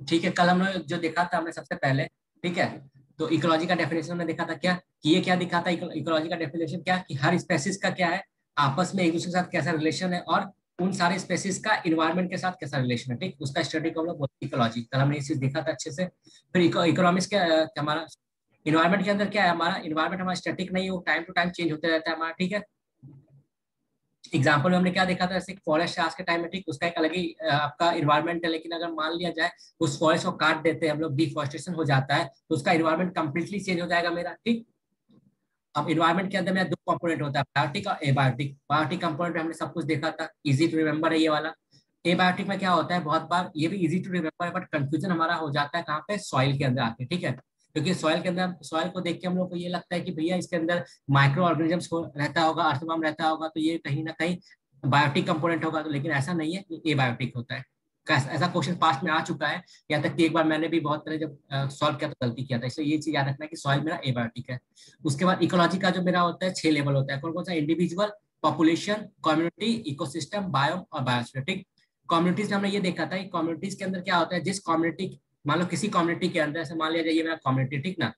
ठीक है, कल हमने जो देखा था हमने सबसे पहले, ठीक है, तो इकोलॉजी का डेफिनेशन हमने देखा था क्या, कि ये क्या दिखा था इकोलॉजी का डेफिनेशन क्या, कि हर स्पेसिस का क्या है, आपस में एक दूसरे के साथ कैसा रिलेशन है, और उन सारे स्पेसिस का इन्वायरमेंट के साथ कैसा रिलेशन है, ठीक, उसका स्टडी को हम लोग बोलते हैं इकोलॉजी। कल हमने ये चीज देखा था अच्छे से। फिर इकोनॉमिक्स क्या हमारा इन्वायरमेंट के अंदर क्या है, हमारा इन्वायरमेंट हमारा स्टैटिक नहीं है, वो टाइम टू टाइम चेंज होते रहता है हमारा, ठीक है। एग्जाम्पल में हमने क्या देखा था, जैसे फॉरेस्ट आज के टाइम में, ठीक, उसका एक अलग ही आपका इन्वायरमेंट है, लेकिन अगर मान लिया जाए उस फॉरेस्ट को काट देते हैं हम लोग, डिफॉरेस्टेशन हो जाता है, तो उसका इन्वायरमेंट कंप्लीटली चेंज हो जाएगा मेरा, ठीक। अब इन्वायरमेंट के अंदर मेरा दो कंपोनेंट होता है, बायोटिक और एबायोटिक। बायोटिक कंपोनेंट में हमने सब कुछ देखा था, इजी टू रिमेंबर है ये वाला। एबायोटिक में क्या होता है, बहुत बार ये भी इजी टू रिमेंबर है, बट कंफ्यूजन हमारा हो जाता है कहाँ पे, सॉइल के अंदर आके, ठीक है। क्योंकि सॉइल के अंदर, सॉइल को देख के हम लोग को ये लगता है कि भैया इसके अंदर माइक्रो ऑर्गेनिजम्स रहता होगा, अर्थवर्म रहता होगा, तो ये कहीं ना कहीं बायोटिक कंपोनेंट होगा, तो लेकिन ऐसा नहीं है, ये एबायोटिक होता है। ऐसा क्वेश्चन पास्ट में आ चुका है, यहाँ तक कि एक बार मैंने भी बहुत तरह जब सॉल्व किया तो गलती किया था, इसलिए ये चीज याद रखना है कि सॉइल मेरा एबायोटिक है। उसके बाद इकोलॉजी का जो मेरा होता है 6 लेवल होता है, कौन कौन सा, individual, population, community, ecosystem, biome और बायोस्फीयर, ठीक। कम्युनिटीज में हमने ये देखा था कि कम्युनिटीज के अंदर क्या होता है, जिस कम्युनिटी, मान लो किसी कम्युनिटी के अंदर, ऐसे मान लिया जाए ये मेरा कम्युनिटी, ठीक ना,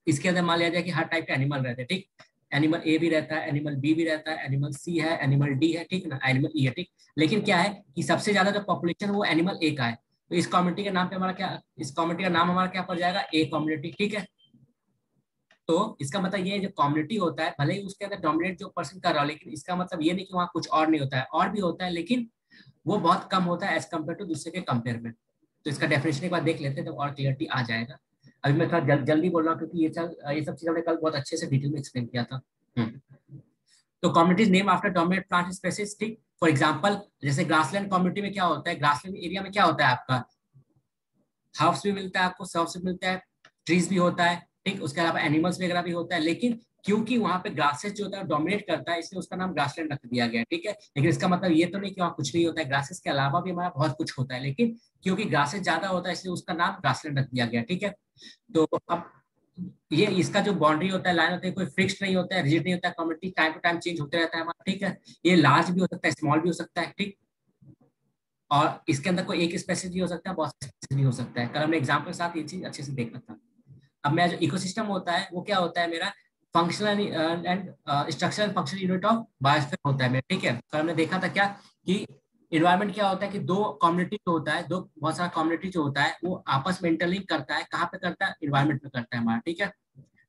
इसके अंदर मान लिया जाए कि हर टाइप के एनिमल रहते हैं, ठीक। एनिमल ए भी रहता है, एनिमल बी भी रहता है, एनिमल सी है, एनिमल डी है, ठीक ना, एनिमल ई है, ठीक। लेकिन क्या है कि सबसे ज्यादा जो पॉपुलेशन वो एनिमल ए का है, तो इस कम्युनिटी के नाम पे हमारा क्या, इस कम्युनिटी का नाम हमारा क्या पड़ जाएगा, ए कम्युनिटी, ठीक है। तो इसका मतलब ये है, जो कम्युनिटी होता है भले ही उसके अंदर डोमिनेट जो पर्सन कर रहा हो, लेकिन इसका मतलब ये नहीं कि वहाँ कुछ और नहीं होता है, और भी होता है, लेकिन वो बहुत कम होता है एज कम्पेयर टू दूसरे के कंपेयर में। तो इसका डेफिनेशन एक बार देख लेते हैं तो और क्लियरिटी आ जाएगा। अभी मैं थोड़ा जल्दी बोल रहा हूँ, क्योंकि ये सब चीज हमने कल बहुत अच्छे से डिटेल में एक्सप्लेन किया था। तो communities name after dominate plant species, ठीक। फॉर एग्जाम्पल जैसे ग्रासलैंड कम्युनिटी में क्या होता है, ग्रासलैंड एरिया में क्या होता है आपका, हर्ब्स भी मिलता है आपको, सर्ब्स भी मिलता है, ट्रीज भी होता है, ठीक। उसके अलावा एनिमल्स वगैरह भी होता है, लेकिन क्योंकि वहां पे ग्रासेस जो होता है डोमिनेट करता है, इसलिए उसका नाम ग्रासलैंड रख दिया गया है, ठीक है। लेकिन इसका मतलब ये तो नहीं कि वहाँ कुछ नहीं होता है, ग्रासेस के अलावा भी हमारा बहुत कुछ होता है, लेकिन क्योंकि ग्रासेस ज्यादा होता है इसलिए उसका नाम ग्रासलैंड रख दिया गया, ठीक है। तो अब ये इसका जो बाउंड्री होता है, लाइन होता है, कोई फिक्स नहीं होता है, रिजिड नहीं होता है, community time to time change होते रहता है हमारा, ठीक है। ये लार्ज भी हो सकता है, स्मॉल भी हो सकता है, ठीक। और इसके अंदर कोई एक स्पेसिस भी हो सकता है, बहुत स्पेसिस भी हो सकता है, कल हमने एग्जाम्पल के साथ ये चीज अच्छे से देखा था। अब मेरा जो इकोसिस्टम होता है वो क्या होता है, मेरा functional and structural functional unit of biosphere होता है मेरा, ठीक है। कल हमने देखा था क्या, कि इन्वायरमेंट क्या होता है, कि दो कम्युनिटी जो होता है, दो बहुत सारा कम्युनिटी जो होता है वो आपस में इंटरलिंक करता है, कहाँ पे करता है, इन्वायरमेंट में करता है हमारा, ठीक है।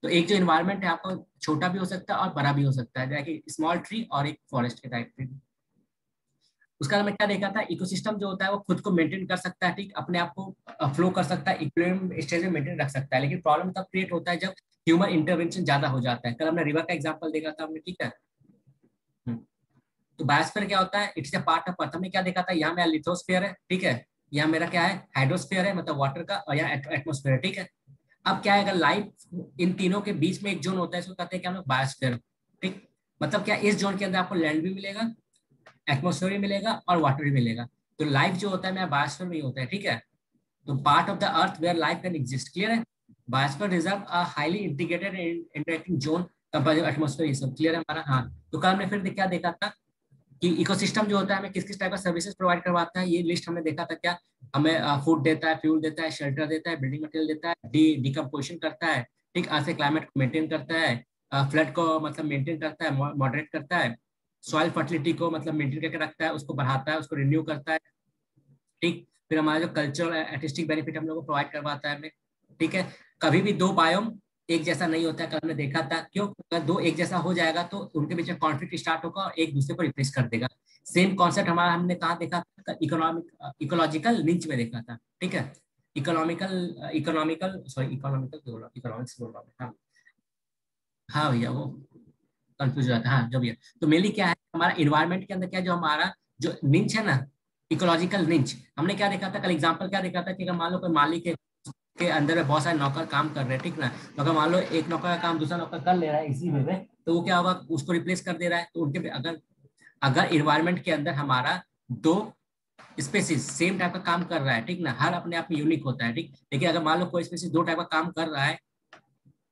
तो एक जो इन्वायरमेंट है आपका छोटा भी हो सकता है और बड़ा भी हो सकता है, जैसे स्मॉल ट्री और एक फॉरेस्ट के टाइप ट्री। उसका मैंने क्या देखा था, इकोसिस्टम जो होता है वो खुद को मेंटेन कर सकता है, ठीक, अपने आप को फ्लो कर सकता है, इक्विलिब्रियम स्टेज में मेंटेन रख सकता है, लेकिन प्रॉब्लम तब क्रिएट होता है जब ह्यूमन इंटरवेंशन ज्यादा हो जाता है। कल हमने रिवर का एग्जांपल देखा था हमने, ठीक है। हम्म। तो बायोस्फीयर क्या होता है, it's a part of earth. हमने क्या देखा था, यहाँ मेरा लिथोस्फीयर है, ठीक है, यहाँ मेरा क्या है, हाइड्रोस्फीयर है, मतलब वाटर का, और यहाँ एटमोस्फेयर है, ठीक है। अब क्या है, अगर लाइफ इन तीनों के बीच में एक जोन होता है, इसको कहते हैं क्या हम लोग, बायोस्फीयर, ठीक। मतलब क्या, इस जोन के अंदर आपको लैंड भी मिलेगा, एटमोस्फेयर भी मिलेगा और वाटर भी मिलेगा। तो लाइफ जो होता है मेरा बायोस्फीयर में ही होता है, ठीक है। तो part of the earth where life can exist, clear है। Biosphere reserve a highly integrated interacting zone compare to atmosphere, ये सब क्लियर है हमारा। हाँ, तो कल हमने फिर क्या देखा था, कि इकोसिस्टम जो होता है हमें किस किस टाइप का सर्विसेज प्रोवाइड करवाता है, ये लिस्ट हमने देखा था क्या, हमें फूड देता है, फ्यूल देता है, शेल्टर देता है, बिल्डिंग मटेरियल देता है, डिकम्पोजिशन करता है, ठीक, आज से क्लाइमेट को मेंटेन करता है, फ्लड को मतलब मेंटेन करता है, मॉडरेट करता है, सॉइल फर्टिलिटी को मतलब मेंटेन करके रखता है, उसको बढ़ाता है, उसको रिन्यू करता है, ठीक। फिर हमारा जो कल्चरल आर्टिस्टिक बेनिफिट हम लोग को प्रोवाइड करवाता है हमें, ठीक है। कभी भी दो बायोम एक जैसा नहीं होता है, कल हमने देखा था, क्यों, अगर दो एक जैसा हो जाएगा तो उनके बीच में कॉन्फ्लिक्ट स्टार्ट होगा और एक दूसरे को रिप्लेस कर देगा। सेम कॉन्सेप्ट हमारा हमने कहाँ देखा था, इकोनॉमिक इकोलॉजिकल लिंच में देखा था, ठीक है। इकोनॉमिकल इकोनॉमिकल सॉरी इकोनॉमिकल बोल रहा, इकोनॉमिक्स बोल रहा हूँ, हाँ। हाँ भैया, वो कंफ्यूज हो जाता है, हाँ जो भी है। तो मेनली क्या है, हमारा इन्वायरमेंट के अंदर क्या, जो हमारा जो निंच है ना, इकोलॉजिकल निंच, हमने क्या देखा था कल एग्जांपल, क्या देखा था कि अगर मान लो कोई मालिक के अंदर में बहुत सारे नौकर काम कर रहे हैं, ठीक ना, तो अगर मान लो एक नौकर का काम दूसरा नौकर कर ले रहा है इसी वे में, तो वो क्या होगा, उसको रिप्लेस कर दे रहा है। तो उनके अगर अगर इन्वायरमेंट के अंदर हमारा दो स्पेसिस सेम टाइप का काम कर रहा है, ठीक ना, हर अपने आप में यूनिक होता है, ठीक। लेकिन अगर मान लो कोई स्पेसिस दो टाइप का काम कर रहा है,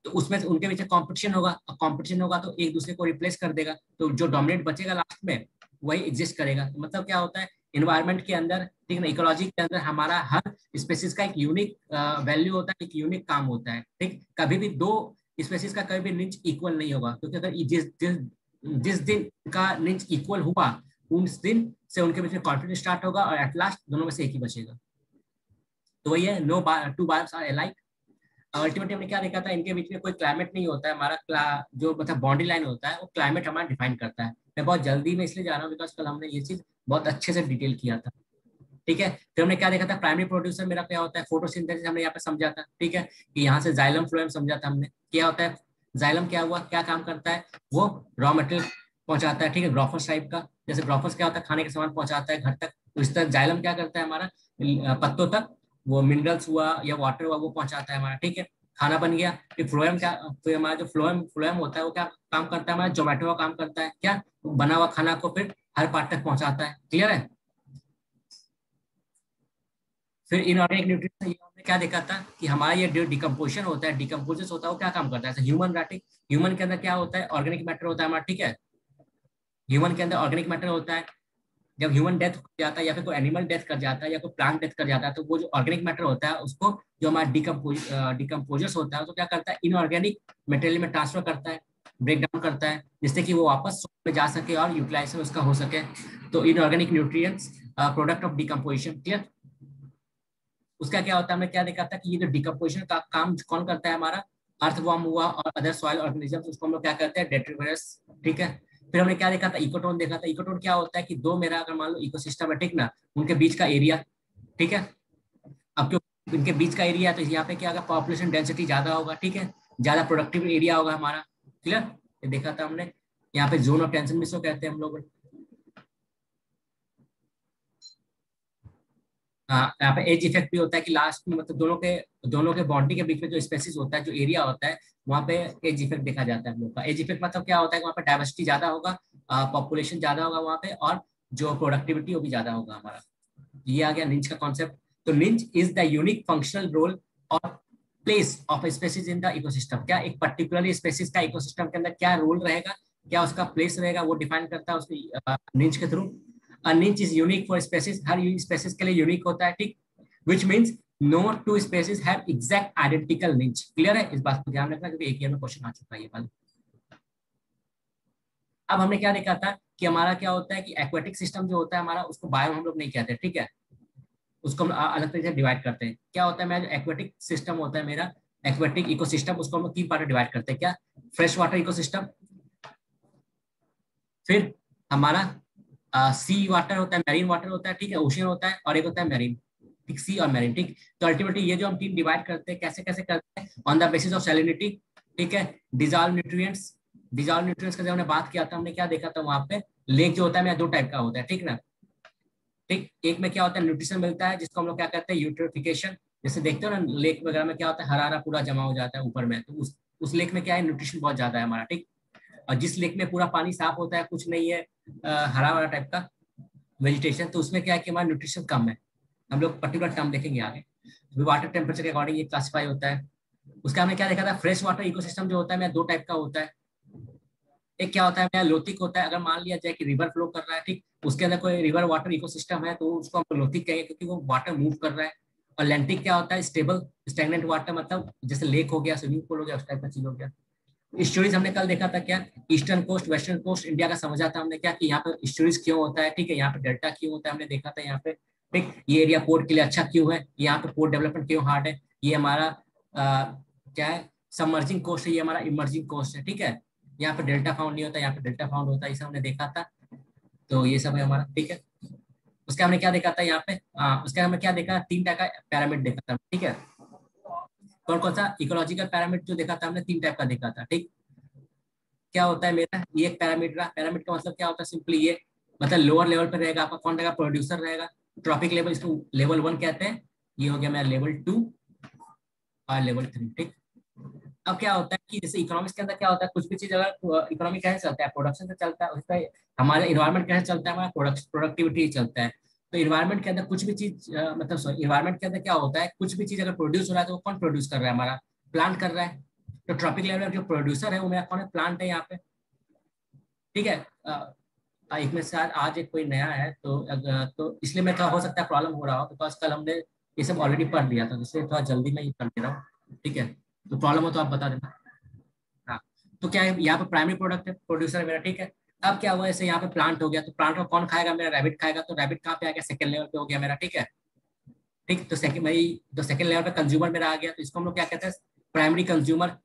तो उसमें से उनके बीच कंपटीशन होगा, और कंपटीशन होगा तो एक दूसरे को रिप्लेस कर देगा, तो जो डोमिनेट बचेगा लास्ट में वही एग्जिस्ट करेगा। तो मतलब क्या होता है, इन्वायरमेंट के अंदर ठीक है ना। इकोलॉजी के अंदर हमारा हर स्पेसिस का एक यूनिक वैल्यू होता है, एक यूनिक काम होता है। ठीक, कभी भी दो स्पेसिस का कभी भी निच इक्वल नहीं होगा, क्योंकि अगर जिस जिस जिस दिन का निच इक्वल हुआ उस दिन से उनके बीच में कॉन्फ्लिक्ट स्टार्ट होगा और एट लास्ट दोनों में से एक ही बचेगा। तो वही है, no two biomes are alike. Ultimately हमने क्या देखा था, इनके बीच में कोई क्लाइमेट नहीं होता है। हमारा जो मतलब बाउंड्री लाइन होता है वो क्लाइमेट हमारा डिफाइन करता है। मैं बहुत जल्दी में इसलिए जा रहा हूँ बिकॉज कल हमने ये चीज बहुत अच्छे से डिटेल किया था। ठीक है, फिर हमने क्या देखा था, प्राइमरी प्रोड्यूसर मेरा क्या होता है, फोटोसिंथेसिस हमने यहाँ पे समझा था। ठीक है, कि यहाँ से जाइलम फ्लोएम समझा था हमने, क्या होता है जाइलम, क्या हुआ, क्या काम करता है, वो रॉ मटेरियल पहुंचाता है। ठीक है, ग्रोफर्स टाइप का, जैसे ग्रोफर्स क्या होता है, खाने के सामान पहुंचाता है घर तक, तो इस तरह जाइलम क्या करता है हमारा पत्तों तक वो मिनरल्स हुआ या वाटर हुआ वो पहुंचाता है हमारा। ठीक है, खाना बन गया। फिर फ्लोएम क्या, फिर हमारा जो फ्लोएम फ्लोएम होता है वो क्या काम करता है, हमारा जोमेटो का काम करता है, क्या बना हुआ खाना को फिर हर पार्ट तक पहुंचाता है। क्लियर है। फिर इनऑर्गेनिक न्यूट्रिशन हमने क्या देखा था कि हमारा ये जो डिकम्पोजिशन होता है, डिकम्पोजिस होता है, वो क्या काम करता है। ह्यूमन राइटिंग, ह्यूमन के अंदर क्या होता है, ऑर्गेनिक मैटर होता है हमारा। ठीक है, ह्यूमन के अंदर ऑर्गेनिक मैटर होता है। जब ह्यूमन डेथ हो जाता है या फिर कोई एनिमल डेथ कर जाता है या कोई प्लांट डेथ कर जाता है, तो वो जो ऑर्गेनिक मैटर होता है उसको जो हमारा डिकम्पोजर्स होता है उसको क्या करता है, इनऑर्गेनिक मटेरियल में ट्रांसफर करता है, ब्रेक डाउन करता है, जिससे कि वो वापस सोल में जा सके और यूटिलाइजेशन उसका हो सके। तो inorganic nutrients product of decomposition. Clear. उसका क्या होता है, हमने क्या देखा था कि ये जो डिकम्पोजिशन का काम कौन करता है, हमारा अर्थवर्म हुआ और अदर सॉइल ऑर्गेनिजम्स, उसको हम लोग क्या करते हैं, डेट्रीवर्स। ठीक है, फिर हमने क्या देखा था, इकोटोन देखा था। इकोटोन क्या होता है कि दो मेरा अगर मान लो इकोसिस्टम है, ठीक ना, उनके बीच का एरिया। ठीक है, अब क्यों इनके बीच का एरिया है तो यहाँ पे क्या होगा, पॉपुलेशन डेंसिटी ज्यादा होगा। ठीक है, ज्यादा प्रोडक्टिव एरिया होगा हमारा। क्लियर, ये देखा था हमने। यहाँ पे जोन ऑफ टेंशन भी इसको कहते हैं हम लोग। हाँ, यहाँ पे एज इफेक्ट भी होता है कि लास्ट में मतलब दोनों के बाउंड्री के बीच में जो स्पेसिस होता है, जो एरिया होता है, वहाँ पे एज इफेक्ट देखा जाता है हम लोग का। एज इफेक्ट मतलब क्या होता है कि वहाँ पे डाइवर्सिटी ज्यादा होगा, पॉपुलेशन ज्यादा होगा वहाँ पे, और जो प्रोडक्टिविटी वो भी ज्यादा होगा हमारा। ये आ गया निंज का कॉन्सेप्ट। तो niche is the unique functional role और place of species in the ecosystem. क्या एक पर्टिकुलरली स्पेसिस का इकोसिस्टम के अंदर क्या रोल रहेगा, क्या उसका प्लेस रहेगा, वो डिफाइन करता है उसकी निंज के through. Niche is unique for species, हर स्पेसिस के लिए यूनिक होता है। ठीक, which means no two species have exact identical niche. Clear है, इस बात को ध्यान रखना क्योंकि एक ईयर में क्वेश्चन आ चुका है ये वाला। अब हमने क्या देखा था कि हमारा क्या होता है कि एक्वेटिक सिस्टम जो होता है हमारा, उसको बायो हम लोग नहीं कहते। ठीक है, उसको हम अलग तरीके से डिवाइड करते हैं। क्या होता है, मेरा जो एक्वेटिक सिस्टम होता है, मेरा एक्वेटिक इकोसिस्टम, उसको हम लोग तीन पार्ट में डिवाइड करते हैं। क्या, फ्रेश वाटर इकोसिस्टम, फिर हमारा सी वाटर होता है, मैरीन वाटर होता है। ठीक है, ओशियन होता है, और एक होता है मैरीन। ठीक, सी और मैरीन। ठीक, तो अल्टीमेटली ये जो हम तीन डिवाइड करते हैं, कैसे कैसे करते हैं, on the basis of salinity. ठीक है, डिजॉल्व न्यूट्रिएंट्स, डिजॉल्व न्यूट्रिएंट्स का जब हमने बात किया था, हमने क्या देखा था वहां पे, लेक जो होता है मेरा दो टाइप का होता है। ठीक ना। ठीक, एक में क्या होता है, न्यूट्रिशन मिलता है, जिसको हम लोग क्या कहते हैं, यूट्रिफिकेशन। जैसे देखते हो ना लेक वगैरह में क्या होता है, हरा हरा पूरा जमा हो जाता है ऊपर में, तो उस लेक में क्या है, न्यूट्रिशन बहुत ज्यादा है हमारा। ठीक, और जिस लेक में पूरा पानी साफ होता है, कुछ नहीं है, हरा भरा टाइप का वेजिटेशन, तो उसमें क्या है कि हमारा न्यूट्रिशन कम है। हम लोग पर्टिकुलर टर्म देखेंगे आगे। वाटर टेम्परेचर के अकॉर्डिंग ये क्लासिफाई होता है। उसका हमने क्या देखा था, फ्रेश वाटर इकोसिस्टम जो होता है मेरा दो टाइप का होता है। एक क्या होता है, मेरा लोथिक होता है। अगर मान लिया जाए कि रिवर फ्लो कर रहा है, ठीक, उसके अंदर कोई रिवर वाटर इकोसिस्टम है, तो उसको हम लोथिक कहेंगे क्योंकि वो वाटर मूव कर रहा है। और लेंटिक क्या होता है, स्टेबल स्टेगनेंट वाटर, मतलब जैसे लेक हो गया, स्विमिंग पूल हो गया, उस टाइप का चीज हो गया। स्टोरीज हमने कल देखा था क्या, eastern coast western coast India का समझा था हमने क्या, कि यहाँ पे स्टोरीज क्यों होता है। ठीक है, यहाँ पे डेल्टा क्यों होता है, हमने देखा था यहाँ पे। ठीक, ये एरिया पोर्ट के लिए अच्छा क्यों है, यहाँ पे पोर्ट डेवलपमेंट क्यों हार्ड है, ये हमारा क्या है, सबमर्जिंग कोस्ट है, ये हमारा इमर्जिंग कोस्ट है। ठीक है, यहाँ पे डेल्टा फाउंड नहीं होता, यहाँ पे डेल्टा फाउंड होता है, ये सब हमने देखा था। तो ये सब है हमारा। ठीक है, उसका हमने क्या देखा था यहाँ पे, उसका हमने क्या देखा, तीन टाइप का पैरामिड देखा था। ठीक है, कौन कौन सा, इकोलॉजिकल पैरामिड जो देखा था हमने, तीन टाइप का देखा था। ठीक, क्या होता है मेरा, ये एक पैरामीटर है। पैरामीटर का मतलब क्या होता है, सिंपली ये मतलब लोअर लेवल पे रहेगा आपका, कौन रहेगा, प्रोड्यूसर रहेगा। ट्रॉपिक लेवल, इसको लेवल 1 कहते हैं। ये हो गया मेरा लेवल 2 और लेवल 3। ठीक, अब क्या होता है कि जैसे इकोनॉमिक्स के अंदर क्या होता है, कुछ भी चीज अगर इकोनॉमी कैसे चलता है, प्रोडक्शन से चलता है, उसका हमारा इन्वायरमेंट कैसे चलता है, हमारा प्रोडक्टिविटी चलता है। तो इन्वायरमेंट के अंदर कुछ भी चीज मतलब सॉरी, इन्वायरमेंट के अंदर क्या होता है, कुछ भी चीज अगर प्रोड्यूस हो रहा है तो वो कौन प्रोड्यूस कर रहा है, हमारा प्लांट कर रहा है। तो ट्रॉपिक लेवल में जो प्रोड्यूसर है वो मेरा कौन है, प्लांट है यहाँ पे। ठीक है, एक में से आज एक कोई नया है, तो इसलिए मैं थोड़ा हो सकता है प्रॉब्लम हो रहा हो, बिकॉज कल हमने ये सब ऑलरेडी पढ़ लिया था, इसलिए थोड़ा जल्दी में ही कर दे रहा हूँ, ठीक है। तो प्रॉब्लम हो तो आप बता देना। हाँ, तो क्या है, यहाँ पे प्राइमरी प्रोडक्ट है, प्रोड्यूसर है मेरा, ठीक है। अब क्या हुआ, जैसे यहाँ पे प्लांट हो गया, तो प्लांट को कौन खाएगा, मेरा रैबिट खाएगा, तो रैबिट कहाँ पे आ गया, सेकंड लेवल पे हो गया मेरा, ठीक है। ठीक, तो सेकंड लेवल पे कंज्यूमर मेरा आ गया, तो इसको हम लोग क्या कहते हैं, प्राइमरी कंज्यूमर,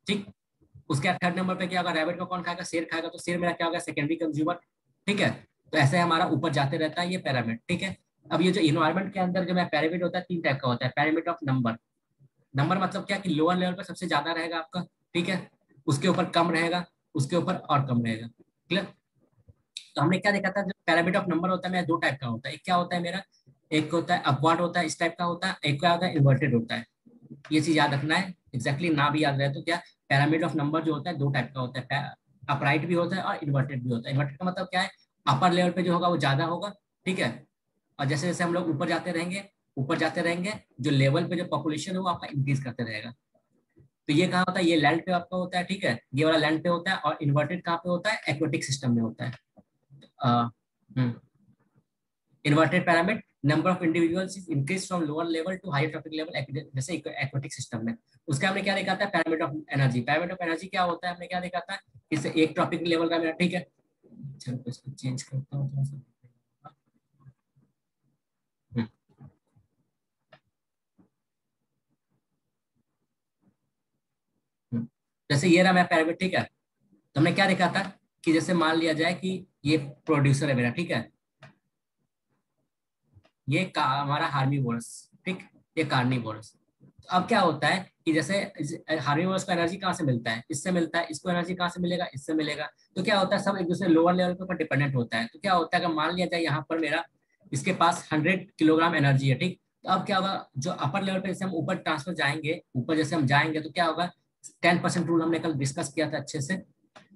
ठीक। उसके बाद थर्ड नंबर पे क्या होगा, रैबिट को कौन खाएगा, शेर खाएगा, तो शेर मेरा क्या होगा, सेकेंडरी कंज्यूमर, ठीक है। तो ऐसे हमारा ऊपर जाते रहता है ये पैरामिड, ठीक है। अब ये जो इन्वायरमेंट के अंदर जो मैं पैरामिड होता है, तीन टाइप का होता है, पैरामिड ऑफ नंबर। नंबर मतलब क्या कि लोअर लेवल पर सबसे ज्यादा रहेगा आपका, ठीक है। उसके ऊपर कम रहेगा, उसके ऊपर और कम रहेगा, क्लियर। तो हमने क्या देखा था, जो पैरामिड ऑफ नंबर होता है मेरा दो टाइप का होता है, एक क्या होता है मेरा, एक होता है अपवर्ड होता है, इस टाइप का होता है, एक क्या होता है इन्वर्टेड होता है। ये चीज याद रखना है, एग्जैक्टली ना भी याद रहे तो क्या, पैरामिड ऑफ नंबर जो होता है दो टाइप का होता है, अपराइट भी होता है और इन्वर्टेड भी होता है। इन्वर्टेड का मतलब क्या है, अपर लेवल पे जो होगा वो ज्यादा होगा, ठीक है। और जैसे जैसे हम लोग ऊपर जाते रहेंगे, ऊपर जाते रहेंगे, जो लेवल पे जो पॉपुलेशन है वो आपका इंक्रीज करते रहेगा। तो ये कहाँ होता है, ये लैंड पे आपका होता है, ठीक है, ये वाला लैंड पे होता है। और इन्वर्टेड कहाँ पे होता है, एक्वेटिक सिस्टम में होता है। Inverted pyramid, number of individuals is increase from lower level to higher trophic level, जैसे एक्वेटिक सिस्टम में। उसका हमने क्या देखा था, pyramid of energy. Pyramid of energy क्या होता है, हमने क्या देखा था, इससे एक ट्रॉपिक लेवल का मेरा, ठीक है। चलो इसको चेंज करता हूँ थोड़ा सा। हम्म, हम्म। जैसे ये रहा मेरा पैरामिड, ठीक है। तो हमने क्या देखा था कि जैसे मान लिया जाए कि ये प्रोड्यूसर है मेरा, ठीक है। ये हमारा हार्मीवोरस, ठीक। ये कार्निवोरस। अब क्या होता है कि जैसे हार्मीवोरस को एनर्जी कहाँ से मिलता है, इससे मिलता है, इसको एनर्जी कहाँ से मिलेगा, इससे मिलेगा। तो क्या होता है, सब एक दूसरे लोअर लेवल के ऊपर डिपेंडेंट होता है। तो क्या होता है, अगर मान लिया जाए यहाँ पर मेरा, इसके पास 100 किलोग्राम एनर्जी है, ठीक। तो अब क्या होगा, जो अपर लेवल पे जैसे हम ऊपर ट्रांसफर जाएंगे, ऊपर जैसे हम जाएंगे तो क्या होगा, 10% रूल हमने कल डिस्कस किया था अच्छे से।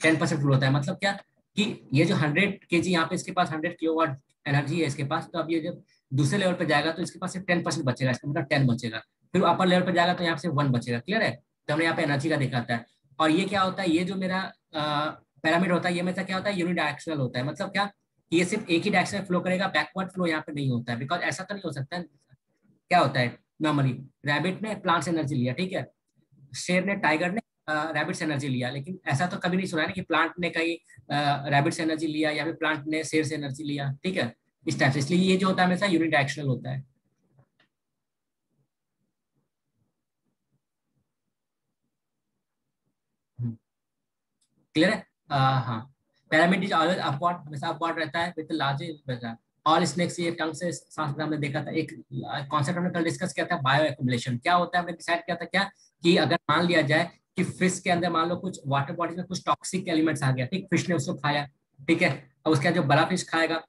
10% रूल होता है, मतलब क्या कि ये जो 100 kg यहाँ पे इसके पास 100 किलोवाट एनर्जी है इसके पास, तो अब ये जब दूसरे लेवल पे जाएगा तो इसके पास सिर्फ 10% बचेगा, इसका मतलब 10 बचेगा। फिर अपर लेवल पे जाएगा तो यहाँ से 1 बचेगा, क्लियर है। तो हमने यहाँ पे एनर्जी का दिखाता है। और ये क्या होता है, ये जो मेरा पैरामिड होता है, ये मेरा क्या होता है, यूनिडायरेक्शनल होता है। मतलब क्या, ये सिर्फ एक ही डायरेक्शन में फ्लो करेगा, बैकवर्ड फ्लो यहाँ पे नहीं होता है, बिकॉज ऐसा तो नहीं हो सकता है। क्या होता है, नॉर्मली रैबिट ने प्लांट से एनर्जी लिया, ठीक है, शेर ने, टाइगर ने रैबिट से एनर्जी लिया, लेकिन ऐसा तो कभी नहीं सुना है ना कि प्लांट ने कहीं रैबिट से एनर्जी लिया या फिर प्लांट ने शेर से एनर्जी लिया, ठीक है। इस टाइप से, इसलिए ये जो होता है हमेशा यूनिडायरेक्शनल होता है। क्लियर है। हाँ, पैरामिड इज ऑलवेज अपवर्ड, हमेशा अपवर्ड रहता है विद लार्ज। ऑल स्नेक्स ये टंग से सांस हमने देखा था। एक कॉन्सेप्ट हमने कल डिस्कस किया था, बायो एक्युमुलेशन। क्या होता है, हमने डिसाइड किया था क्या, कि अगर मान लिया जाए कि फिश के अंदर मान लो कुछ वाटर बॉडीज में कुछ टॉक्सिक एलिमेंट्स आ गया, ठीक, फिश ने उसको खाया, ठीक है। और उसके बाद जो बड़ा फिश खाएगा,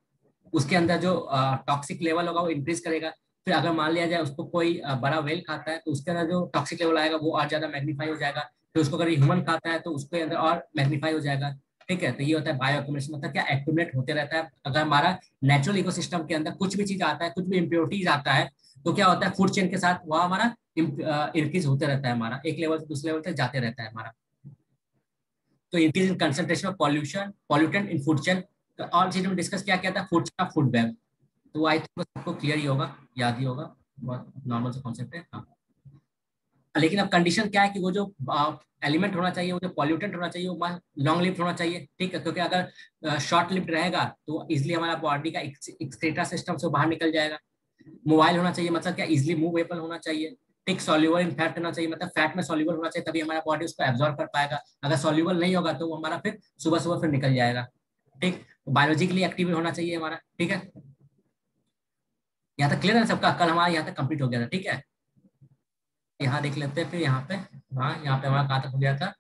उसके अंदर जो टॉक्सिक लेवल होगा वो इंक्रीज करेगा। फिर अगर मान लिया जाए उसको कोई बड़ा वेल खाता है, तो उसके अंदर जो टॉक्सिक लेवल आएगा वो और ज्यादा मैग्नीफाई हो जाएगा। फिर उसको अगर ह्यूमन खाता है तो उसके अंदर और मैग्नीफाई हो जाएगा, ठीक है। तो ये होता है बायो एक्यूमुलेशन, मतलब क्या, एक्यूमुलेट होते रहता है। अगर हमारा नेचुरल इकोसिस्टम के अंदर कुछ भी चीज आता है, कुछ भी इम्प्योरिटीज आता है, तो क्या होता है, फूड चेन के साथ वह हमारा इंक्रीज होते रहता है, हमारा एक लेवल से दूसरे लेवल तक जाते रहता है हमारा। तो increase in concentration of pollution pollutant in food chain. और चीज में डिस्कस क्या किया था, फूड का फूड वेब। तो आई थिंक सबको क्लियर ही होगा, याद ही होगा, बहुत नॉर्मल सा कॉन्सेप्ट है, हाँ। लेकिन अब कंडीशन क्या है कि वो जो एलिमेंट होना चाहिए, वो जो पॉल्यूटेंट होना चाहिए, वो लॉन्ग लिव्ड होना चाहिए, ठीक है। क्योंकि अगर शॉर्ट लिव्ड रहेगा तो इजिली हमारा बॉडी का एक्सक्रीटा सिस्टम से बाहर निकल जाएगा। मोबाइल होना चाहिए, मतलब क्या, इजिली मूवेबल होना चाहिए, ठीक। सॉल्यूबल इन फैट होना चाहिए, मतलब फैट में सॉल्यूबल होना चाहिए, तभी हमारा बॉडी उसको एब्जॉर्ब कर पाएगा। अगर सॉल्यूबल नहीं होगा तो वो हमारा फिर सुबह सुबह फिर निकल जाएगा, ठीक। बायोलॉजिकली एक्टिव होना चाहिए हमारा, ठीक है। यहाँ तक क्लियर है सबका, कल हमारा यहाँ तक कंप्लीट हो गया था, ठीक है। यहाँ देख लेते हैं फिर यहाँ पे। हाँ, यहाँ पे हमारा कहाँ तक हो गया था,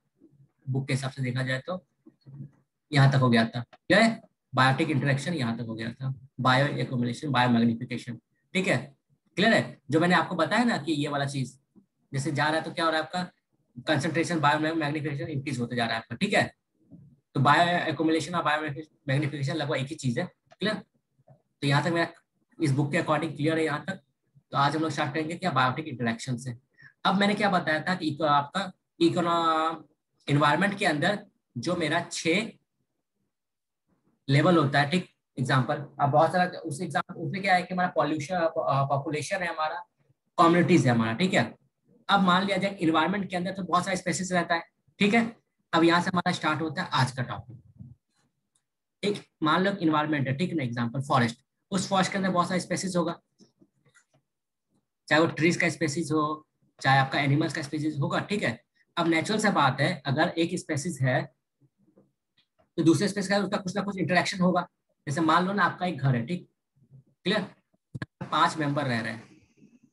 बुक के हिसाब से देखा जाए तो यहाँ तक हो गया था, क्या है, बायोटिक इंटरेक्शन यहाँ तक हो गया था, बायो एकोमुलेशन, बायो मैग्निफिकेशन, ठीक है। क्लियर है, जो मैंने आपको बताया ना कि ये वाला चीज जैसे जा रहा है तो क्या हो रहा है आपका, कंसंट्रेशन बायो मैग्निफिकेशन इंक्रीज होते जा रहा है आपका, ठीक है। तो बायो एकोमुलेशन और बायो मैग्निफिकेशन लगभग एक ही चीज है, क्लियर। तो यहाँ तक मेरा इस बुक के अकॉर्डिंग क्लियर है यहाँ तक। तो आज हम लोग स्टार्ट करेंगे क्या, बायोटिक इंटरेक्शन से। अब मैंने क्या बताया था कि आपका इकोनो इन्वायरमेंट के अंदर जो मेरा 6 लेवल होता है, ठीक। एग्जाम्पल, अब बहुत सारा उस एग्जाम्पल उसमें क्या है कि हमारा पॉल्यूशन पॉपुलेशन है, हमारा कम्युनिटीज है हमारा, ठीक है। अब मान लिया जाए इन्वायरमेंट के अंदर तो बहुत सारे स्पेसिस रहता है, ठीक है। अब यहाँ से हमारा स्टार्ट होता है आज का टॉपिक। एक मान लो इन्वायरमेंट है, ठीक ना, एग्जाम्पल फॉरेस्ट। उस फॉरेस्ट के अंदर बहुत सारे स्पेसिस होगा, चाहे वो ट्रीज का स्पेसिस हो, चाहे आपका एनिमल्स का स्पेसिस होगा, ठीक है। अब नेचुरल सा बात है, अगर एक स्पेसिस है तो दूसरे स्पेसिस का उसका कुछ ना कुछ इंटरेक्शन होगा। जैसे मान लो ना आपका एक घर है, ठीक, क्लियर। 5 मेंबर रह रहे हैं,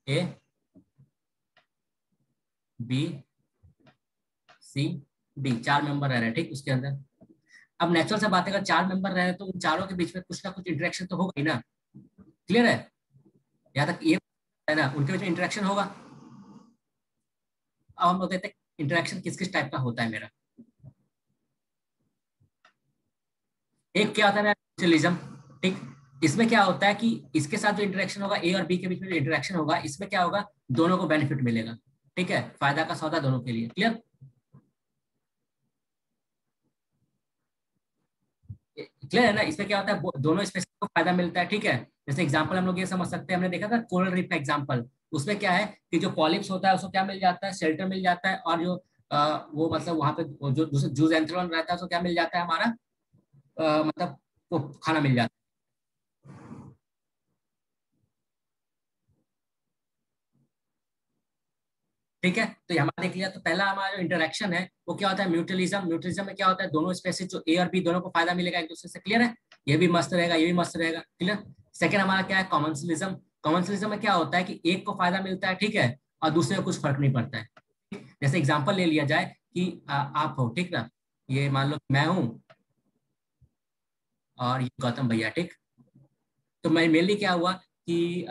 ए, बी, सी, डी, 4 मेंबर रह रहे हैं, ठीक, उसके अंदर। अब नेचुरल सा बात है, अगर 4 मेंबर रहे हैं तो उन चारों के बीच में कुछ ना कुछ इंटरेक्शन तो होगा ही ना, क्लियर है। यहाँ तक ये है ना, उनके बीच में इंटरेक्शन होगा। अब हम लोग देखते हैं इंटरेक्शन किस किस टाइप का होता है मेरा। एक क्या होता है म्यूचुअलिज्म, ठीक। इसमें क्या होता है कि इसके साथ जो इंटरेक्शन होगा, ए और बी के बीच में जो इंटरेक्शन होगा, इसमें क्या होगा, दोनों को बेनिफिट मिलेगा, ठीक है, फायदा का सौदा दोनों के लिए, क्लियर। क्लियर है ना, इसमें क्या होता है, दोनों स्पेसिस को फायदा मिलता है, ठीक है। जैसे एग्जांपल हम लोग ये समझ सकते हैं, हमने देखा था कोरल रीफ का एग्जांपल। उसमें क्या है कि जो पॉलिप्स होता है उसको क्या मिल जाता है, शेल्टर मिल जाता है, और जो वो मतलब वहां पे जो दूसरे जूजैंथ्रोन रहता है उसको क्या मिल जाता है हमारा, मतलब वो खाना मिल जाता है, ठीक है। तो ये हमारा देख लिया, तो पहला हमारा जो इंटरेक्शन है वो क्या होता है, म्यूचुअलिज्म। म्यूचुअलिज्म में क्या होता है, दोनों स्पेसिस जो ए और बी दोनों को फायदा मिलेगा एक दूसरे से, क्लियर है। ये भी मस्त रहेगा, ये भी मस्त रहेगा, क्लियर। सेकंड हमारा क्या है, कॉमन्सलिज्म। कॉमन्सलिज्म में क्या होता है कि एक को फायदा मिलता है, ठीक है, और दूसरे को कुछ फर्क नहीं पड़ता है। जैसे एग्जाम्पल ले लिया जाए कि आप हो, ठीक ना, ये मान लो मैं हूं और ये गौतम भैया, ठीक। तो मैं मेनली क्या हुआ कि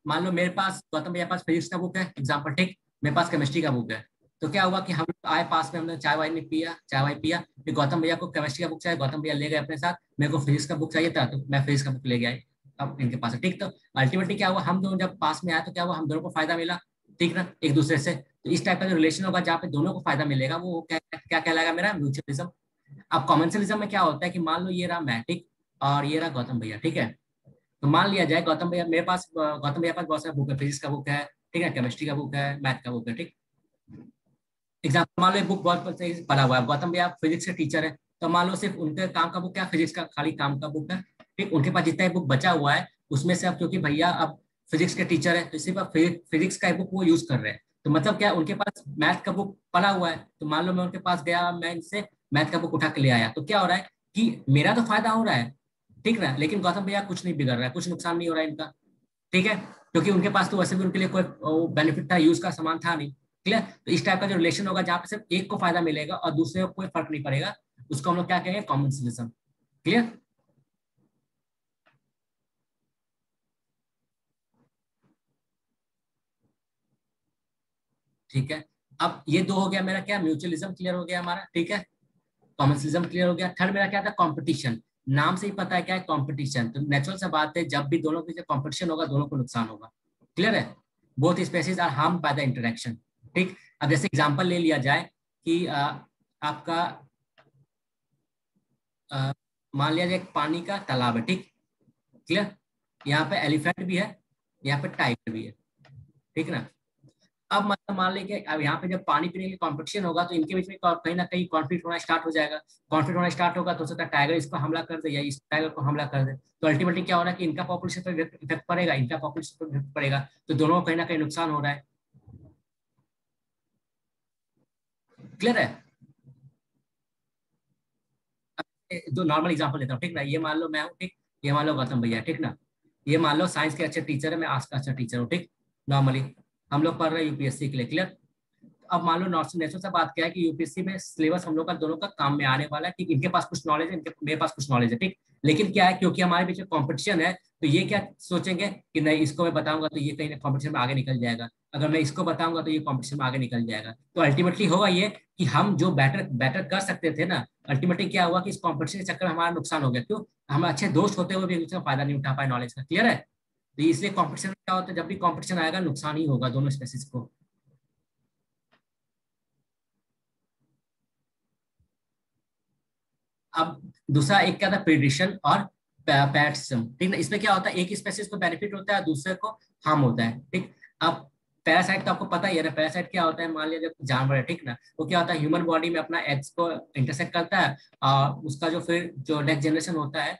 मान लो मेरे पास, गौतम भैया पास फिजिक्स का बुक है, एग्जाम्पल, ठीक। मेरे पास केमिस्ट्री का बुक है। तो क्या हुआ कि हम लोग आए पास में, हमने चाय वाय नहीं पिया, चाय वाय पिया, फिर गौतम भैया को केमिस्ट्री का बुक चाहिए, गौतम भैया ले गए अपने साथ। मेरे को फिजिक्स का बुक चाहिए था तो मैं फिजिक्स का बुक ले गया अब इनके पास है, ठीक। तो अल्टीमेटली क्या हुआ, हम दोनों जब पास में आए तो क्या हुआ, हम दोनों को फायदा मिला, ठीक ना, एक दूसरे से। तो इस टाइप का जो रिलेशन होगा जहाँ पे दोनों को फायदा मिलेगा, वो क्या क्या कहलाएगा मेरा, म्यूचुअलिज्म। अब कॉमर्शियलिज्म में क्या होता है कि मान लो ये रहा मैं, ठीक, और ये रहा गौतम भैया, ठीक है। तो मान लिया जाए गौतम भैया मेरे पास, गौतम भैया पास बहुत सारा बुक है, फिजिक्स का बुक है, ठीक है, केमिस्ट्री का बुक है, मैथ का बुक है, ठीक। एग्जाम्पल मान लो एक बुक बहुत सही पढ़ा हुआ है, गौतम भैया फिजिक्स के टीचर है। तो मान लो सिर्फ उनके काम का बुक क्या, फिजिक्स का खाली काम का बुक है, ठीक। उनके पास जितना बुक बचा हुआ है उसमें से, अब क्योंकि भैया अब फिजिक्स के टीचर है तो सिर्फ फिजिक्स का बुक वो यूज कर रहे हैं। तो मतलब क्या, उनके पास मैथ का बुक पड़ा हुआ है, तो मान लो मैं उनके पास गया, मैं इनसे मैथ का बुक उठा के ले आया, तो क्या हो रहा है कि मेरा तो फायदा हो रहा है, ठीक ना, लेकिन गौतम भैया कुछ नहीं बिगड़ रहा है, कुछ नुकसान नहीं हो रहा है इनका, ठीक है। क्योंकि उनके पास तो वैसे भी उनके लिए कोई बेनिफिट था, यूज का सामान था नहीं, क्लियर। तो इस टाइप का जो रिलेशन होगा जहाँ पे सिर्फ एक को फायदा मिलेगा और दूसरे को कोई फर्क नहीं पड़ेगा, उसको हम लोग क्या कहेंगे, कॉमन्सलिज्म, क्लियर। ठीक है। अब ये दो हो गया मेरा क्या, म्यूचुअलिज्म क्लियर हो गया हमारा, ठीक है। कॉमर्शियलिज्म क्लियर हो गया। थर्ड मेरा क्या था, कंपटीशन। नाम से ही पता है क्या है, कंपटीशन। तो नेचुरल सा बात है, जब भी दोनों के बीच कंपटीशन होगा दोनों को नुकसान होगा, क्लियर है। Both species are harm by the interaction, ठीक। अब जैसे एग्जांपल ले लिया जाए कि आपका अ, मान लिया जाए एक पानी का तालाब है, ठीक, क्लियर। यहाँ पे एलिफेंट भी है, यहाँ पे टाइगर भी है, ठीक ना। अब मतलब मान लीजिए अब यहाँ पे जब पानी पीने के लिए कॉम्पिटिशन होगा तो इनके बीच में कहीं ना कहीं कॉन्फ्लिक्ट होना स्टार्ट हो जाएगा। कॉन्फ्लिक्ट होना स्टार्ट होगा तो हो सकता है टाइगर इसको हमला कर दे या इस टाइगर को हमला कर दे। तो अल्टीमेटली क्या हो रहा है कि इनका पॉपुलेशन पर इफेक्ट पड़ेगा, इनका पॉपुलेशन पर इफेक्ट पड़ेगा, तो दोनों को कहीं ना कहीं नुकसान हो रहा है, क्लियर है। जो नॉर्मल एग्जाम्पल लेता हूँ, ठीक ना, ये मान लो मैं हूँ, ठीक, ये मान लो गौतम भैया, ठीक ना। ये मान लो साइंस के अच्छे टीचर है, मैं आर्ट्स का अच्छा टीचर हूँ, ठीक। नॉर्मली हम लोग पढ़ रहे हैं यूपीएससी के लिए, क्लियर। अब मान लो नॉर्थ नेशनल से बात क्या है कि यूपीएससी में सिलेबस हम लोग का दोनों का काम में आने वाला है, ठीक। इनके पास कुछ नॉलेज है, इनके मेरे पास कुछ नॉलेज है, ठीक। लेकिन क्या है, क्योंकि हमारे बीच में कंपटीशन है, तो ये क्या सोचेंगे कि नहीं इसको मैं बताऊंगा तो ये कहीं कंपटीशन में आगे निकल जाएगा, अगर मैं इसको बताऊंगा तो ये कंपटीशन में आगे निकल जाएगा। तो अल्टीमेटली होगा ये कि हम जो बेटर बेटर कर सकते थे ना, अल्टीमेटली क्या हुआ कि इस कंपटीशन के चक्कर में हमारा नुकसान हो गया। क्यों, हम अच्छे दोस्त होते हुए भी उसका फायदा नहीं उठा पाए नॉलेज का, क्लियर है। तो इसलिए कंपटीशन में क्या होता है, जब भी कंपटीशन आएगा नुकसान ही होगा दोनों स्पेसिस को। अब दूसरा एक क्या था, प्रिडिशन और पैरासिटिज्म, ठीक ना। इसमें क्या होता है, एक स्पेसीज को बेनिफिट होता है, दूसरे को हार्म होता है, ठीक। अब पैरासाइट तो आपको पता ही है ना, पैरासाइट क्या होता है, मान लिया जब जानवर है, ठीक ना, वो क्या होता है, ह्यूमन बॉडी में अपना एग्स को इंटरसेक्ट करता है, और उसका जो फिर जो नेक्स्ट जनरेशन होता है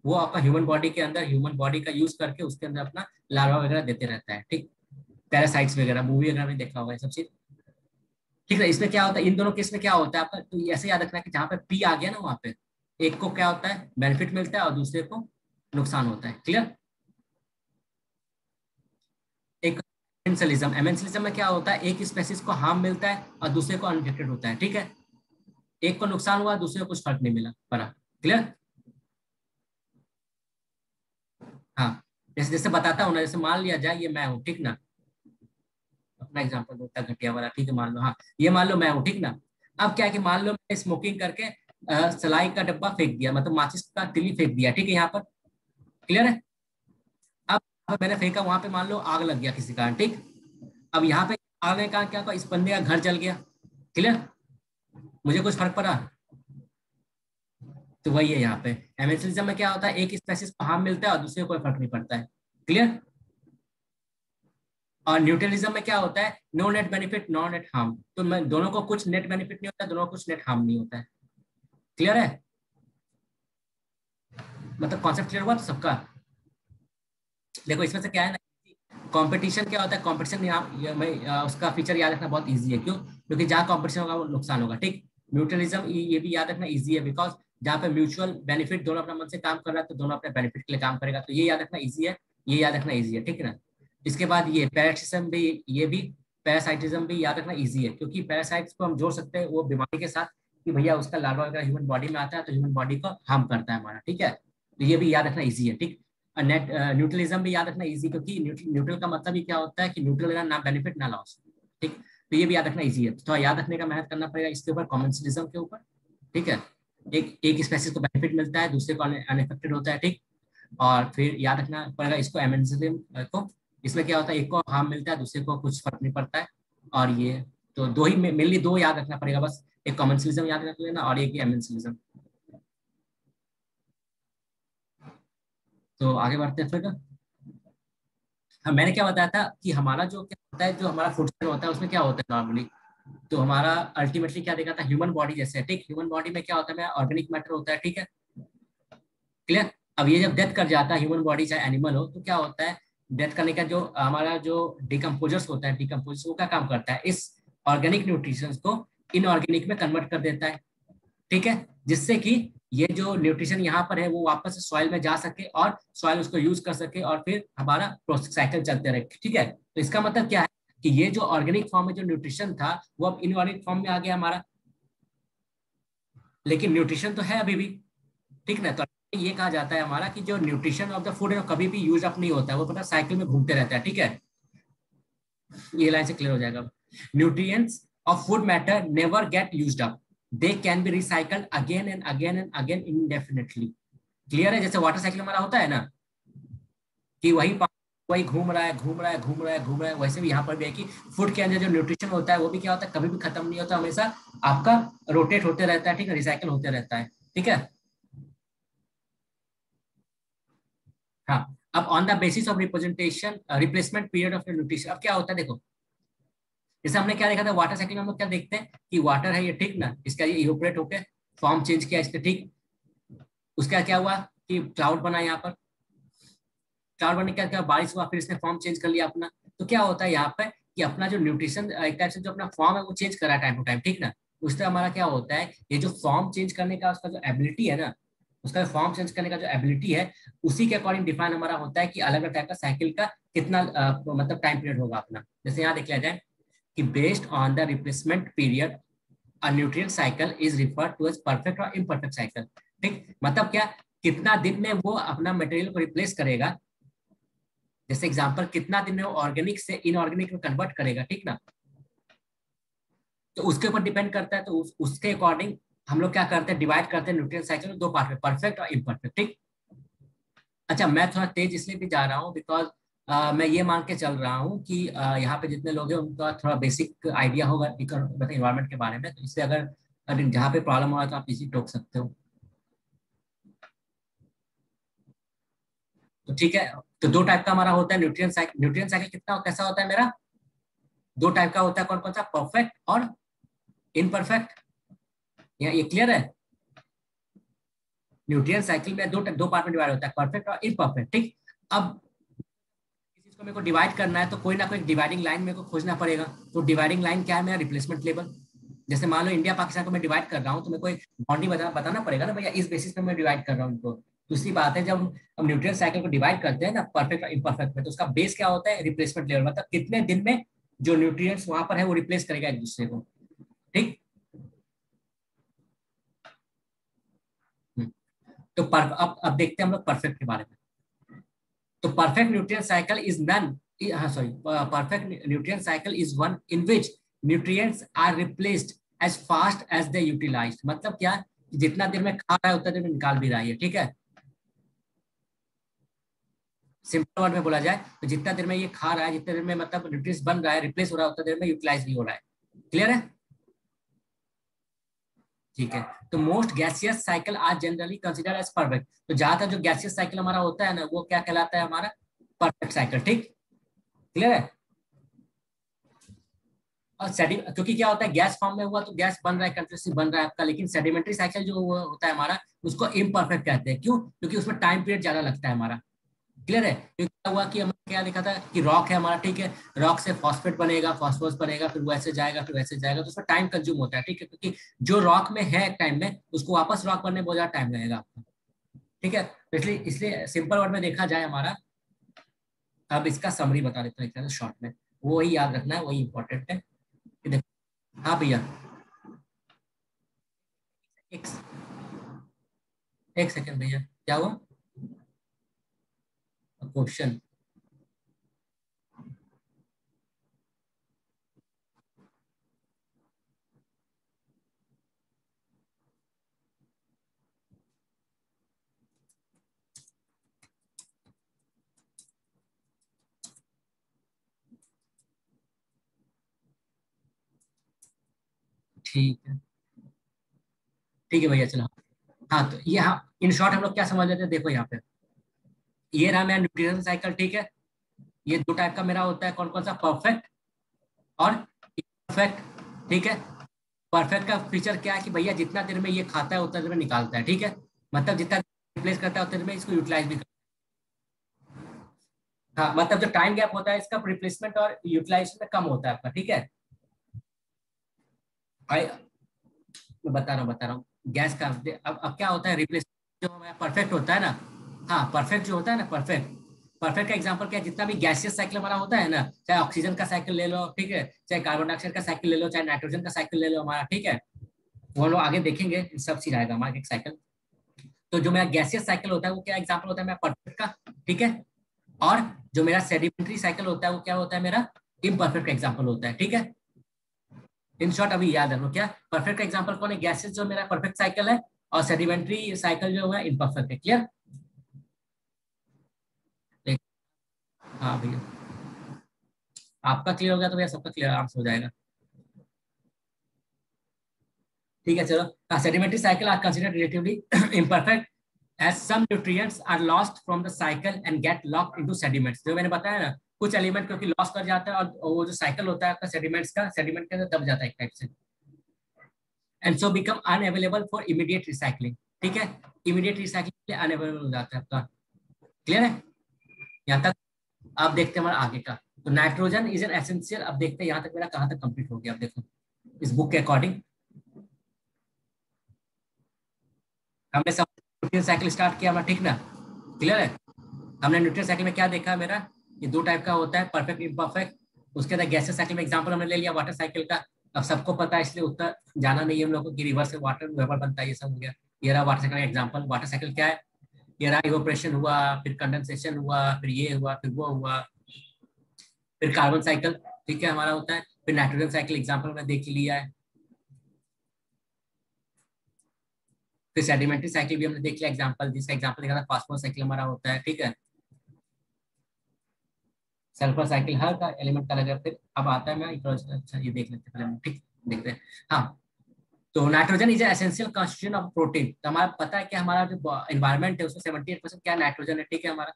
वो आपका ह्यूमन बॉडी के अंदर, ह्यूमन बॉडी का यूज करके उसके अंदर अपना लार्वा वगैरह देते रहता है, ठीक। पैरासाइट्स वगैरह मूवी वगैरह में देखा होगा ये सब चीज, ठीक है। इसमें क्या होता है, इन दोनों केस में क्या होता है आपका, तो ऐसे याद रखना है कि जहाँ पे पी आ गया ना, वहाँ पे एक को क्या होता है, बेनिफिट मिलता है, और दूसरे को नुकसान होता है, क्लियर। एक एमेंसलिज्म, एमेंसलिज्म में क्या होता है, एक स्पेसिस को हार्म मिलता है और दूसरे को अनइफेक्टेड होता है, ठीक है। एक को नुकसान हुआ, दूसरे को कुछ फर्क नहीं मिला पड़ा, क्लियर। हाँ, जैसे जैसे बताता हूँ ना, जैसे मान लिया जाए ये मैं हूँ, ठीक ना, अपना एग्जांपल होता है घटिया वाला, ठीक है, मान लो, हाँ ये मान लो मैं हूँ, ठीक ना। अब क्या है कि मान लो मैं स्मोकिंग करके सलाई का डब्बा फेंक दिया, मतलब माचिस का तिली फेंक दिया, ठीक है, यहाँ पर, क्लियर है। अब मैंने फेंका, वहां पे मान लो आग लग गया किसी कारण, ठीक। अब यहाँ पे आग ने कहा क्या हुआ, इस बंदे का घर जल गया, क्लियर, मुझे कुछ फर्क पड़ा। तो वही है यहाँ पे, एमेंसलिज्म में क्या होता है, एक स्पेसिस को हार्म मिलता है और दूसरे को कोई फर्क नहीं पड़ता है, क्लियर। और न्यूट्रलिज्म में क्या होता है, no net benefit no net harm, तो मैं दोनों को कुछ नेट बेनिफिट नहीं होता है, दोनों को कुछ नेट हार्म नहीं होता है, क्लियर है। मतलब कॉन्सेप्ट क्लियर हुआ तो सबका। देखो इसमें से क्या है ना, कंपटीशन क्या होता है, कंपटीशन उसका फीचर याद रखना बहुत इजी है, क्यों, क्योंकि जहाँ कंपटीशन होगा वो नुकसान होगा, ठीक। म्यूचुअलिज्म ये भी याद रखना इजी है, बिकॉज जहाँ पे म्यूचुअल बेनिफिट, दोनों अपना मन से काम कर रहा है तो दोनों अपने बेनिफिट के लिए काम करेगा, तो ये याद रखना इजी है, ये याद रखना इजी है, ठीक है ना। इसके बाद ये पैरासिटिज्म भी, ये भी पैरासाइटिज्म भी याद रखना इजी है, क्योंकि पैरासाइट्स को हम जोड़ सकते हैं वो बीमारी के साथ, कि भैया उसका लार्वा वगैरह ह्यूमन बॉडी में आता है तो ह्यूमन बॉडी को हार्म करता है हमारा, ठीक है। तो ये भी याद रखना इजी है, ठीक। नेट न्यूट्रलिज्म भी याद रखना इजी, क्योंकि न्यूट्रल का मतलब ही क्या होता है कि न्यूट्रल ना बेनिफिट ना लॉस, ठीक। तो ये भी याद रखना इजी है, तो याद रखने का मेहनत करना पड़ेगा इसके ऊपर, कॉमेंसलिज्म के ऊपर, ठीक है। एक एक स्पेसिस को बेनिफिट मिलता है, दूसरे को अनइफेक्टेड होता है, ठीक। और फिर याद रखना पड़ेगा इसको, एमेंसलिज्म को, इसमें क्या होता है, एक को हार्म मिलता है, दूसरे को कुछ फर्क नहीं पड़ता है। और ये तो दो ही मेनली दो याद रखना पड़ेगा बस, एक कॉमेंसलिज्म याद रख लेना और एक एमेंसलिज्म। तो आगे बढ़ते हैं फिर। हाँ, मैंने क्या बताया था कि हमारा जो क्या होता है, जो हमारा फूड चेन होता है उसमें क्या होता है नॉर्मली, तो हमारा अल्टीमेटली क्या देखा था, ह्यूमन बॉडी जैसे है, ठीक। ह्यूमन बॉडी में क्या होता है, ऑर्गेनिक मैटर होता है, ठीक है, क्लियर। अब ये जब डेथ कर जाता है ह्यूमन बॉडी चाहे एनिमल हो, तो क्या होता है, डेथ करने का जो हमारा जो डिकम्पोजर्स होता है, डिकम्पोजर्स वो क्या काम करता है, इस ऑर्गेनिक न्यूट्रिशन को इनऑर्गेनिक में कन्वर्ट कर देता है, ठीक है, जिससे कि ये जो न्यूट्रिशन यहाँ पर है वो वापस सॉइल में जा सके और सॉइल उसको यूज कर सके, और फिर हमारा प्रोसेस साइकिल चलते रहे, ठीक है। तो इसका मतलब क्या है कि ये जो ऑर्गेनिक फॉर्म में जो न्यूट्रिशन था वो अब इनऑर्गेनिक फॉर्म में आ गया हमारा, लेकिन न्यूट्रिशन तो है अभी भी, ठीक ना। तो ये कहा जाता है हमारा कि जो न्यूट्रिशन ऑफ द फूड है वो कभी भी यूज अप नहीं होता है, वो पता साइकिल में घूमते रहता है, ठीक है। ये लाइन से क्लियर हो जाएगा। Nutrients of food matter never get used up, they can be recycled again and again and again indefinitely, clear है। जैसे वाटर साइकिल हमारा होता है ना, कि वही घूम रहा है घूम रहा है घूम रहा है घूम रहा है, वैसे भी यहाँ पर भी है कि फूड के अंदर जो न्यूट्रिशन होता है वो भी क्या होता है, कभी भी खत्म नहीं होता, हमेशा आपका रोटेट होते रहता है, ठीक है, रिसाइकल होते रहता है, ठीक है। हाँ, अब on the basis of representation replacement period of nutrition, अब क्या होता है देखो, जैसे हमने क्या देखा था वाटर साइकिल में, हम लोग क्या देखते हैं कि वाटर है ये, ठीक ना, इसका ये इवोपरेट होके फॉर्म चेंज किया इसका, ठीक। उसका क्या हुआ कि क्लाउड बना यहाँ पर, क्लाउड बनने का क्या, बारिश हुआ, फिर इसने फॉर्म चेंज कर लिया अपना। तो क्या होता है यहाँ पे कि अपना जो न्यूट्रिशन एक टाइप से जो अपना फॉर्म है वो चेंज करा टाइम टू टाइम, ठीक ना। उस तरह हमारा क्या होता है, ये जो फॉर्म चेंज करने का उसका जो एबिलिटी है ना, उसका फॉर्म चेंज करने का जो एबिलिटी है, उसी के अकॉर्डिंग डिफाइन हमारा होता है कि अलग अलग टाइप का साइकिल का कितना मतलब टाइम पीरियड होगा अपना। जैसे यहाँ देख लिया जाए कि based on the replacement period a nutrient cycle is referred to as perfect और इम्परफेक्ट साइकिल, ठीक। मतलब क्या, कितना दिन में वो अपना मटेरियल को रिप्लेस करेगा, जैसे एग्जांपल कितना दिन में वो ऑर्गेनिक से इनऑर्गेनिक में कन्वर्ट करेगा, ठीक ना। तो उसके ऊपर डिपेंड करता है, तो उसके अकॉर्डिंग हम लोग क्या करते हैं, डिवाइड करते हैं न्यूट्रिएंट साइकिल में दो पार्ट में, परफेक्ट और इम्परफेक्ट, ठीक। अच्छा, मैं थोड़ा तेज इसलिए भी जा रहा हूँ बिकॉज मैं ये मान के चल रहा हूँ कि यहाँ पे जितने लोग हैं उनका थोड़ा बेसिक आइडिया होगा मतलब इन्वायरमेंट के बारे में, तो इससे अगर जहाँ पे प्रॉब्लम हो रहा है तो आप इसी टोक सकते हो। तो ठीक है, तो दो टाइप का हमारा होता है न्यूट्रिएंट साइकिल। न्यूट्रिएंट साइकिल कितना कैसा होता है मेरा, दो टाइप का होता है। कौन कौन सा, परफेक्ट और इनपरफेक्ट। ये क्लियर है। न्यूट्रिएंट साइकिल में दो दो पार्ट में डिवाइड होता है, परफेक्ट और इनपरफेक्ट। ठीक, अब इस चीज को मेरे को डिवाइड करना है तो कोई ना कोई डिवाइडिंग लाइन मेरे को खोजना पड़ेगा। तो डिवाइडिंग लाइन क्या है, मेरा रिप्लेसमेंट लेवल। जैसे मान लो इंडिया पाकिस्तान को मैं डिवाइड कर रहा हूँ, तो मेरे को एक बाउंड्री बताना पड़ेगा ना भैया, इस बेसिस पे मैं डिवाइड कर रहा हूँ इनको। दूसरी बात है, जब हम न्यूट्रिएंट साइकिल को डिवाइड करते हैं ना परफेक्ट और इम्परफेक्ट में, तो उसका बेस क्या होता है, रिप्लेसमेंट लेवल। मतलब कितने दिन में जो न्यूट्रिएंट्स वहां पर है वो रिप्लेस करेगा एक दूसरे को। ठीक। हम्म। तो अब देखते हैं हम लोग परफेक्ट के बारे में। तो perfect nutrient cycle is none, sorry, perfect nutrient cycle is one in which nutrients are replaced as fast as they utilized। मतलब क्या, जितना देर में खा रहा है उतना देर में निकाल भी रहा है, ठीक है। सिंपल वर्ड में बोला जाए तो जितना देर में ये खा रहा है, जितने देर में मतलब न्यूट्रिएंट्स बन रहा है, रिप्लेस हो रहा है, उतना देर में यूटिलाइज भी हो रहा है। क्लियर है। ठीक है। तो most gaseous cycle are generally consider as perfect. तो ज्यादातर जो गैसियस साइकिल हमारा होता है ना, वो क्या कहलाता है, हमारा परफेक्ट साइकिल। ठीक, क्लियर है। और क्योंकि क्या होता है, गैस फॉर्म में हुआ तो गैस बन रहा है, कंटिन्यूसली बन रहा है आपका। लेकिन सेडिमेंट्री साइकिल जो होता है हमारा, उसको इम्परफेक्ट कहते हैं। क्यों, क्योंकि उसमें टाइम पीरियड ज्यादा लगता है हमारा। क्लियर है। क्योंकि क्या हुआ कि हमने क्या देखा था कि रॉक है हमारा, ठीक है, रॉक से फॉस्फेट बनेगा, फॉस्फोरस बनेगा, फिर वैसे जाएगा, फिर वैसे जाएगा, तो उसमें टाइम कंज्यूम होता है। ठीक है, क्योंकि जो रॉक में है टाइम में, उसको वापस रॉक बनने में बहुत ज्यादा टाइम लगेगा आपका। ठीक है, तो इसलिए इसलिए सिंपल वर्ड में देखा जाए हमारा। अब इसका समरी बता देता हूँ शॉर्ट में, वो वही याद रखना है, वही इंपॉर्टेंट है। कि देखो, हाँ भैया, एक एक सेकंड भैया, क्या हुआ क्वेश्चन। ठीक है, ठीक है भैया, चलो। हाँ, तो ये, हाँ, इन शॉर्ट हम लोग क्या समझ लेते हैं, देखो यहाँ पे, ये रहा मेरा न्यूट्रिशन साइकिल। ठीक है, ये दो टाइप का मेरा होता है, कौन कौन सा, परफेक्ट और इम्परफेक्ट। ठीक है। परफेक्ट का फीचर क्या है कि भैया जितना देर में ये खाता है उतना देर में निकालता है। ठीक है, मतलब जितना रिप्लेस करता है उतना देर में इसको यूटिलाइज भी करता है। हाँ, मतलब जो टाइम गैप होता है इसका रिप्लेसमेंट और यूटिलाइजेशन में कम होता है आपका। ठीक है भाई, मैं बता रहा हूँ गैस का। अब क्या होता है, रिप्लेस जो हमारा परफेक्ट होता है ना, हाँ, परफेक्ट जो होता है ना, परफेक्ट, परफेक्ट का एग्जांपल क्या है, जितना भी गैसियस साइकिल हमारा होता है ना, चाहे ऑक्सीजन का साइकिल ले लो, ठीक है, चाहे कार्बन डाइऑक्साइड का साइकिल ले लो, चाहे नाइट्रोजन का साइकिल ले लो हमारा। ठीक है, वो हम लोग आगे देखेंगे, इन सब चीज आएगा हमारा एक साइकिल। तो जो मेरा गैसियस साइकिल होता है वो क्या एग्जाम्पल होता है मेरा परफेक्ट का। ठीक है, और जो मेरा सेडिमेंट्री साइकिल होता है वो क्या होता है, मेरा इम्परफेक्ट का एग्जाम्पल होता है। ठीक है, इन शॉर्ट अभी याद रखो क्या, परफेक्ट का एग्जांपल कौन है, गैसेस जो मेरा परफेक्ट साइकिल है, और सेडिमेंट्री साइकिल जो है इम्परफेक्ट है। क्लियर। हाँ भैया, आपका क्लियर हो गया तो भैया सबका क्लियर आराम से हो जाएगा। ठीक है, चलो। Sedimentary cycle are considered relatively imperfect as some nutrients are lost from the cycle and get locked into sediments. जो मैंने बताया ना, कुछ एलिमेंट क्योंकि लॉस कर जाता है, और वो जो साइकिल होता है आपका सेडिमेंट्स का, सेडिमेंट के अंदर दब जाता है एक टाइप से, and so become unavailable for immediate recycling. ठीक है, इमीडिएट रिसाइकलिंग के लिए अनअवेलेबल हो जाता है आपका। क्लियर है यहाँ तक। अब देखते हैं हमारा आगे का। तो नाइट्रोजन इज एन एसेंशियल। अब देखते हैं यहाँ तक मेरा कहाँ तक कंप्लीट हो गया। अब देखो, इस बुक के अकॉर्डिंग हमने सब न्यूट्रिएंट साइकिल स्टार्ट किया हमारा, ठीक ना, क्लियर है। हमने न्यूट्रिएंट साइकिल में क्या देखा मेरा, ये दो टाइप का होता है, परफेक्ट इम्परफेक्ट। उसके अंदर गैसेस साइकिल में एग्जांपल हमने ले लिया वाटर साइकिल का। अब सबको पता है इसलिए उतना जाना नहीं है हम लोग को कि रिवर्स से वाटर वेपर बनता है, ये सब हो गया। ये रहा वाटर साइकिल का एग्जाम्पल। वाटर साइकिल क्या है, ये रहा इवोपरेशन हुआ, फिर कंडेंसेशन हुआ, फिर ये हुआ, फिर वो हुआ, फिर कार्बन साइकिल, ठीक है, हमारा होता है, फिर नाइट्रोजन साइकिल एग्जाम्पल में देख लिया है, फिर सेडिमेंट्री साइकिल भी हमने देख लिया एग्जाम्पल, जिसका एग्जाम्पल देखा था फास्फोरस साइकिल हमारा होता है। ठीक है, सल्फर साइकिल हर का एलिमेंट का लगा। फिर अब आता है मैं इकोलॉजी, अच्छा ये देख लेते हैं पहले, ठीक, देखते हैं। हाँ, तो nitrogen is essential constituent of protein. तो हमारा पता है कि हमारा जो एनवायरमेंट है उसमें 78% क्या नाइट्रोजन है। ठीक है हमारा,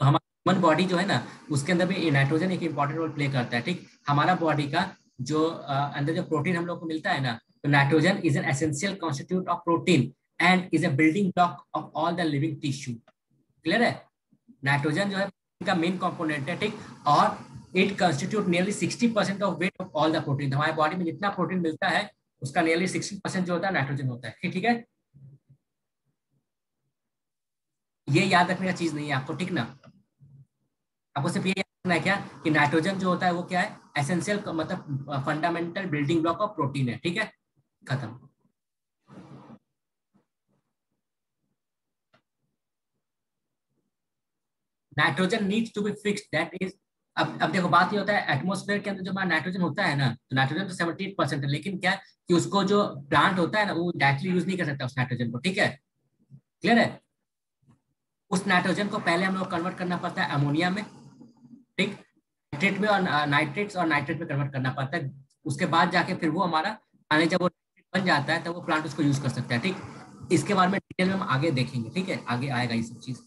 तो हमारा ह्यूमन बॉडी जो है ना, उसके अंदर भी नाइट्रोजन एक इंपॉर्टेंट रोल प्ले करता है। ठीक, हमारा बॉडी का जो अंदर जो प्रोटीन हम लोग को मिलता है ना, तो nitrogen is an essential constitute of protein and is a building block of all the living tissue. Clear है? नाइट्रोजन जो है का मेन कंपोनेंट है। ठीक, और it constitute nearly 60% of weight of all the protein. हमारे बॉडी में जितना प्रोटीन मिलता है उसका नियरली 60% जो होता है नाइट्रोजन होता है। ठीक है, ये याद रखने का चीज नहीं है आपको। ठीक ना, आपको सिर्फ ये याद रखना है क्या कि नाइट्रोजन जो होता है वो क्या है, एसेंशियल मतलब fundamental building block of protein है। ठीक है, खत्म। Nitrogen needs to be fixed, that is. अब देखो बात ये होता है, एटमोस्फेयर के अंदर जो हमारा नाइट्रोजन होता है ना, तो नाइट्रोजन तो 78% है, लेकिन क्या कि उसको जो प्लांट होता है ना, वो डायरेक्टली यूज नहीं कर सकता उस नाइट्रोजन को। ठीक है, क्लियर है? उस नाइट्रोजन को पहले हम लोग कन्वर्ट करना पड़ता है अमोनिया में। ठीक, नाइट्रेट में, और नाइट्रेट्स और नाइट्रेट में कन्वर्ट करना पड़ता है। उसके बाद जाके फिर वो हमारा आने जब वो बन जाता है तब वो प्लांट उसको यूज कर सकता है। ठीक, इसके बारे में डिटेल में हम आगे देखेंगे। ठीक है, आगे आएगा ये सब चीज।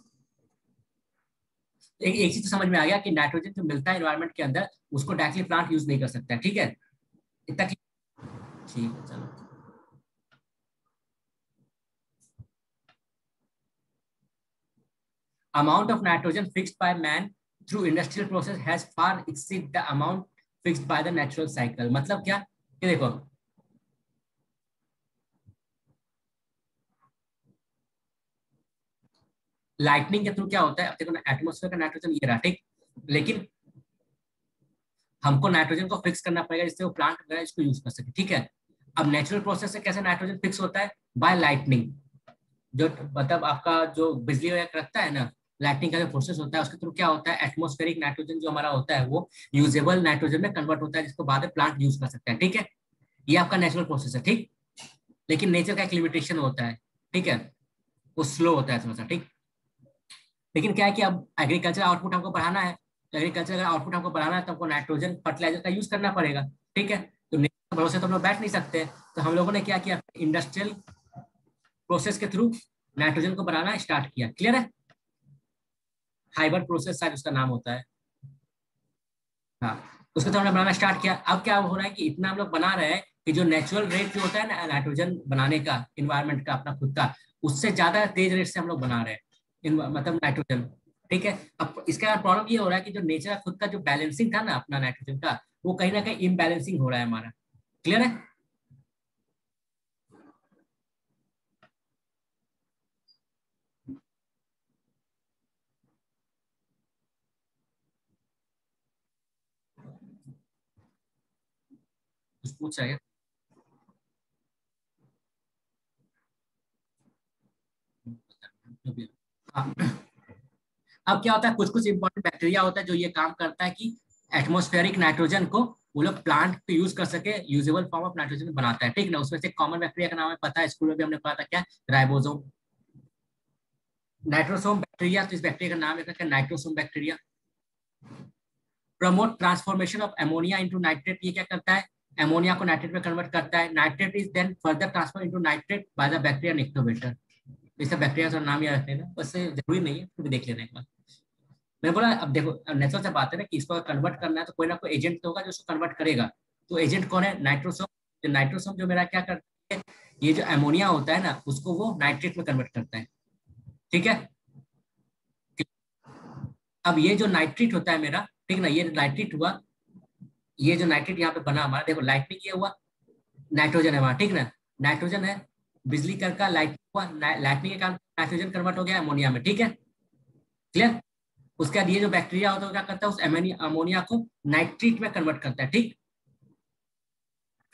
एक चीज तो समझ में आ गया कि नाइट्रोजन जो मिलता है एनवायरमेंट के अंदर, उसको डायरेक्टली प्लांट यूज नहीं कर सकता है। ठीक है, इतना ठीक है, चलो। Amount of nitrogen fixed by man through industrial process has far exceed the amount fixed by the natural cycle। मतलब क्या, ये देखो लाइटनिंग के थ्रू क्या होता है। अब देखो ना, एटमोस्फेयर का नाइट्रोजन ये रहा। ठीक, लेकिन हमको नाइट्रोजन को फिक्स करना पड़ेगा जिससे वो प्लांट वगैरह इसको यूज कर सके। ठीक है, अब नेचुरल प्रोसेस से कैसे नाइट्रोजन फिक्स होता है? By lightning. जो मतलब आपका जो बिजली वगैरह रखता है ना, लाइटनिंग का जो प्रोसेस होता है उसके थ्रू क्या होता है, एटमोस्फेरिक नाइट्रोजन जो हमारा होता है वो यूजेबल नाइट्रोजन में कन्वर्ट होता है, जिसको बाद में प्लांट यूज कर सकता है। ठीक है, ये आपका नेचुरल प्रोसेस है। ठीक, लेकिन नेचर का एक लिमिटेशन होता है। ठीक है, वो स्लो होता है थोड़ा सा। ठीक, लेकिन क्या है कि अब एग्रीकल्चर आउटपुट हमको बढ़ाना है, तो एग्रीकल्चर का आउटपुट हमको बढ़ाना है तो हमको नाइट्रोजन फर्टिलाइजर का यूज करना पड़ेगा। ठीक है, तो नेचर के भरोसे तो हम लोग बैठ नहीं सकते, तो हम लोगों ने क्या किया, इंडस्ट्रियल प्रोसेस के थ्रू नाइट्रोजन को बनाना स्टार्ट किया। क्लियर है? हाइबर प्रोसेस शायद उसका नाम होता है। हाँ, उसको तो हमने बनाना स्टार्ट किया। अब क्या हो रहा है कि इतना हम लोग बना रहे हैं कि जो नेचुरल रेट जो होता है ना नाइट्रोजन बनाने का, इन्वायरमेंट का अपना खुद का, उससे ज्यादा तेज रेट से हम लोग बना रहे हैं मतलब नाइट्रोजन। ठीक है, अब इसका प्रॉब्लम ये हो रहा है कि जो नेचर का खुद का जो बैलेंसिंग था ना अपना नाइट्रोजन का, वो कहीं ना कहीं इम्बैलेंसिंग हो रहा है हमारा। क्लियर है? कुछ पूछ रहे हैं? हाँ, अब क्या होता है, कुछ कुछ इंपॉर्टेंट बैक्टीरिया होता है जो ये काम करता है कि एटमोस्फेरिक नाइट्रोजन को वो लोग प्लांट पे यूज कर सके, यूजेबल फॉर्म ऑफ नाइट्रोजन बनाता है। ठीक ना, उसमें से कॉमन बैक्टीरिया का नाम है पता है, स्कूल में भी हमने पढ़ा था, क्या? राइबोसोम। नाइट्रोसोम बैक्टीरिया, तो इस बैक्टीरिया का नाम है Nitrosomonas bacteria. Promote transformation of ammonia into nitrate, ये क्या करता है, एमोनिया को नाइट्रेट में कन्वर्ट करता है। Nitrate is then further transfer into nitrate by the bacteria Nitrobacter. इसका बैक्टीरिया का नाम याद रख लेना, बस जरूरी नहीं है, फिर भी देख लेना एक बार। मैं बोला अब देखो, नेचुरल से बात है ना कि इसको कन्वर्ट करना है तो कोई ना कोई एजेंट तो होगा जो उसको कन्वर्ट करेगा। तो एजेंट कौन है? नाइट्रोसोम। तो नाइट्रोसोम जो मेरा क्या करता है, ये जो अमोनिया होता है ना उसको वो नाइट्रेट में कन्वर्ट करता है। ठीक है, अब ये जो नाइट्रेट होता है मेरा, ठीक ना, ये नाइट्रेट हुआ, ये जो नाइट्रेट यहाँ पे बना हमारा, देखो लाइटनिंग ये हुआ, नाइट्रोजन है वहां। ठीक ना, नाइट्रोजन है, बिजली का लाइट हुआ, लाइटनिंग के कारण नाइट्रोजन कन्वर्ट हो गया अमोनिया में। ठीक है, क्लियर? उसके बाद ये जो बैक्टीरिया होता है वो क्या करता है, उस अमोनिया को नाइट्रेट में कन्वर्ट करता है। ठीक,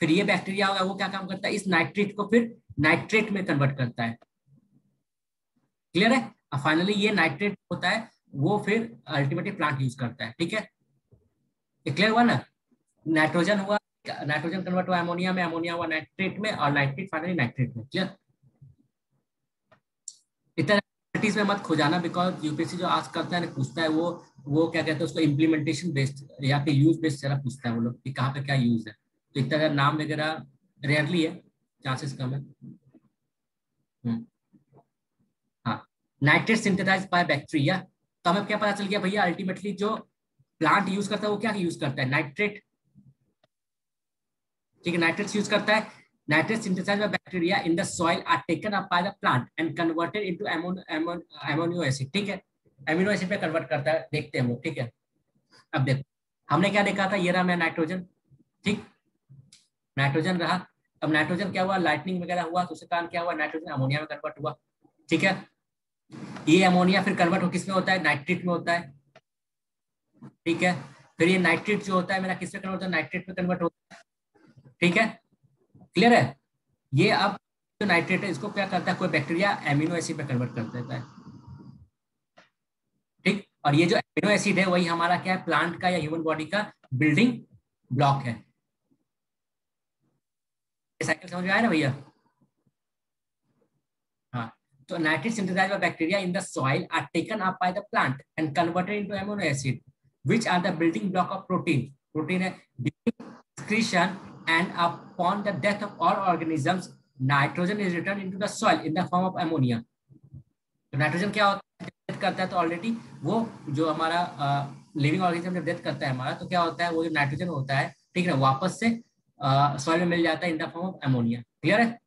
फिर ये बैक्टीरिया होगा वो क्या काम करता है, इस नाइट्रेट को फिर नाइट्रेट में कन्वर्ट करता है। क्लियर है? और फाइनली ये नाइट्रेट होता है वो फिर अल्टीमेटली प्लांट यूज करता है। ठीक है, ये क्लियर हुआ ना? नाइट्रोजन हुआ, नाइट्रोजन कन्वर्ट हुआ अमोनिया में, अमोनिया हुआ नाइट्रेट में, और नाइट्रेट फाइनली नाइट्रेट में। क्लियर? इतना प्रैक्टिस में मत खो जाना, बिकॉज यूपीएससी जो आज करता है ना, पूछता है वो क्या कहते हैं उसको, इम्प्लीमेंटेशन बेस्ड या फिर यूज बेस्ड जरा पूछता है वो लोग कि कहाँ पे क्या यूज है। तो इतना नाम वगैरह रेयरली है, चांसेस कम है। हम्म, हाँ, नाइट्रेट सिंथेसाइज बाय बैक्टीरिया तो हमें क्या पता चल गया भैया, अल्टीमेटली जो प्लांट यूज करता है वो क्या यूज करता है, नाइट्रेट। ठीक है, नाइट्रेट्स यूज करता है। Nitrate synthesized by bacteria in the soil are taken up by the plant and converted into amino acid. ठीक है, अमीनो एसिड में कन्वर्ट करता है, देखते हैं हम लोग। ठीक है, अब देखो हमने क्या देखा था, ये रहा मैं नाइट्रोजन। ठीक, नाइट्रोजन रहा। अब नाइट्रोजन क्या हुआ, लाइटनिंग वगैरह हुआ तो उसके कारण क्या हुआ, नाइट्रोजन अमोनिया में कन्वर्ट हुआ। ठीक है, ये अमोनिया फिर कन्वर्ट हो किस में होता है, नाइट्रेट में होता है। ठीक है, फिर ये नाइट्रेट जो होता है मेरा किस में कन्वर्ट होता है, नाइट्रेट में कन्वर्ट होता है। ठीक है, क्लियर है। ये अब जो नाइट्रेट है इसको क्या करता है, कोई बैक्टीरिया एमिनो एसिड में कन्वर्ट कर देता है। ठीक, और ये जो एमिनो एसिड है वही हमारा क्या है, प्लांट का या ह्यूमन बॉडी का बिल्डिंग ब्लॉक है। साइकिल समझ में आया ना भैया। हाँ, तो nitrate synthesized by bacteria in the soil are taken up by the plant and converted into amino acid which are the building block of protein. Protein है excretion and upon the death of all organisms nitrogen is returned into the soil in the form of ammonia। तो nitrogen क्या होता है, death करता है तो already वो जो हमारा लिविंग ऑर्गेनिज्म जब डेथ करता है हमारा, तो क्या होता है, वो जो नाइट्रोजन होता है, ठीक है, वापस से सॉइल में मिल जाता है इन the form of ammonia. Clear है।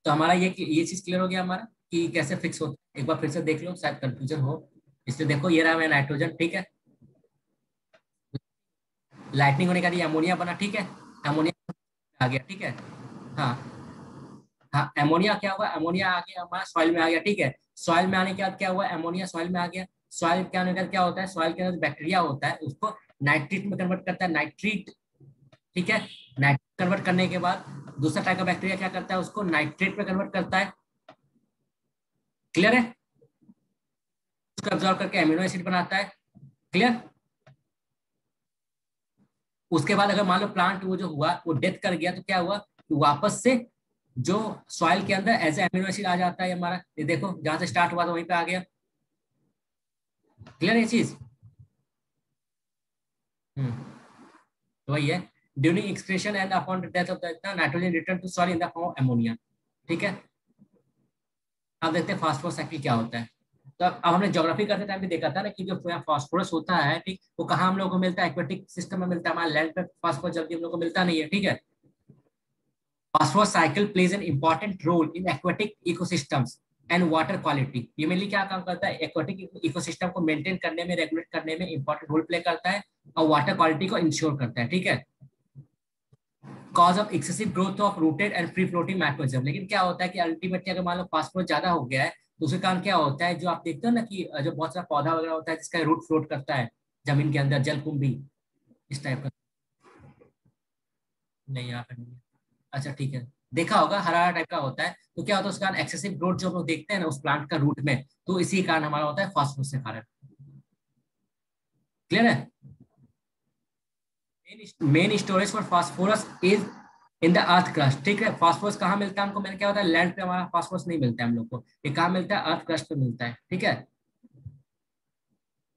तो हमारा ये चीज क्लियर हो गया हमारा कि कैसे फिक्स होता है। एक बार फिर से देख लो, शायद कंफ्यूजन हो। इसलिए देखो ये रहा मैं नाइट्रोजन। ठीक है, लाइटनिंग होने का ये अमोनिया बना। ठीक है, अमोनिया आ गया। ठीक है, हाँ हाँ, अमोनिया क्या हुआ, अमोनिया आ गया हमारा सॉइल में आ गया। ठीक है, सॉइल में आने के बाद क्या हुआ, अमोनिया सॉइल में आ गया। सॉइल के आने के बाद क्या होता है, सॉइल के अंदर बैक्टीरिया होता है उसको नाइट्रेट में कन्वर्ट करता है, नाइट्रीट। ठीक है, नाइट्रेट कन्वर्ट करने के बाद दूसरा टाइप का बैक्टीरिया क्या करता है, उसको नाइट्रेट में कन्वर्ट करता है। क्लियर है, उसको एब्जॉर्ब करके अमीनो एसिड बनाता है। क्लियर। उसके बाद अगर मान लो प्लांट वो जो हुआ वो डेथ कर गया तो क्या हुआ, वापस से जो सॉइल के अंदर एज ए अमीनो एसिड आ जाता है हमारा। ये देखो जहां से स्टार्ट हुआ था वहीं पे आ गया। क्लियर है ये चीज। हम्म, तो वही है, during excretion and upon death of the nitrogen return to soil in the form of ammonia. ठीक है, अब देखते हैं फास्फोरस साइकिल क्या होता है। तो अब हमने ज्योग्राफी करते टाइम भी देखा था ना कि जो फास्फोरस होता है, ठीक, वो कहाँ हम लोगों को मिलता है, एक्वेटिक सिस्टम में मिलता है। हमारा लैंड पे फास्फोरस जल्दी हम लोग को मिलता नहीं है। ठीक है, phosphorus cycle plays an important role in aquatic ecosystems and water quality। ये मेनली क्या काम करता है, एक्वाटिक इकोसिस्टम को मेंटेन करने में, रेगुलेट करने में इंपॉर्टेंट रोल प्ले करता है और वाटर क्वालिटी को इंश्योर करता है। ठीक है, cause of excessive growth of rooted and free floating macrophytes. लेकिन क्या होता है कि अल्टीमेटली अगर मान लो फास्फोरस ज्यादा हो गया है तो उसके कारण क्या होता है, जो आप देखते हो ना कि जो बहुत सारा पौधा वगैरह होता है जिसका रूट फ्लोट करता है जमीन के अंदर, जलकुंभी इस टाइप का। नहीं, यहाँ पे नहीं है। अच्छा ठीक है, देखा होगा हरा हरा टाइप का होता है। तो क्या होता है उसका एक्सेसिव ग्रोथ जो हम लोग देखते हैं ना उस प्लांट का रूट में, तो इसी कारण हमारा होता है फास्फोरस के कारण। क्लियर है। Main storage for phosphorus is in the earth crust. ठीक है, फास्फोरस कहाँ मिलता है हमको, मैंने क्या होता है, लैंड पे हमारा फास्फोरस नहीं मिलता है हम लोग को। ये कहाँ मिलता है, अर्थ क्रस्ट पे मिलता है। ठीक है,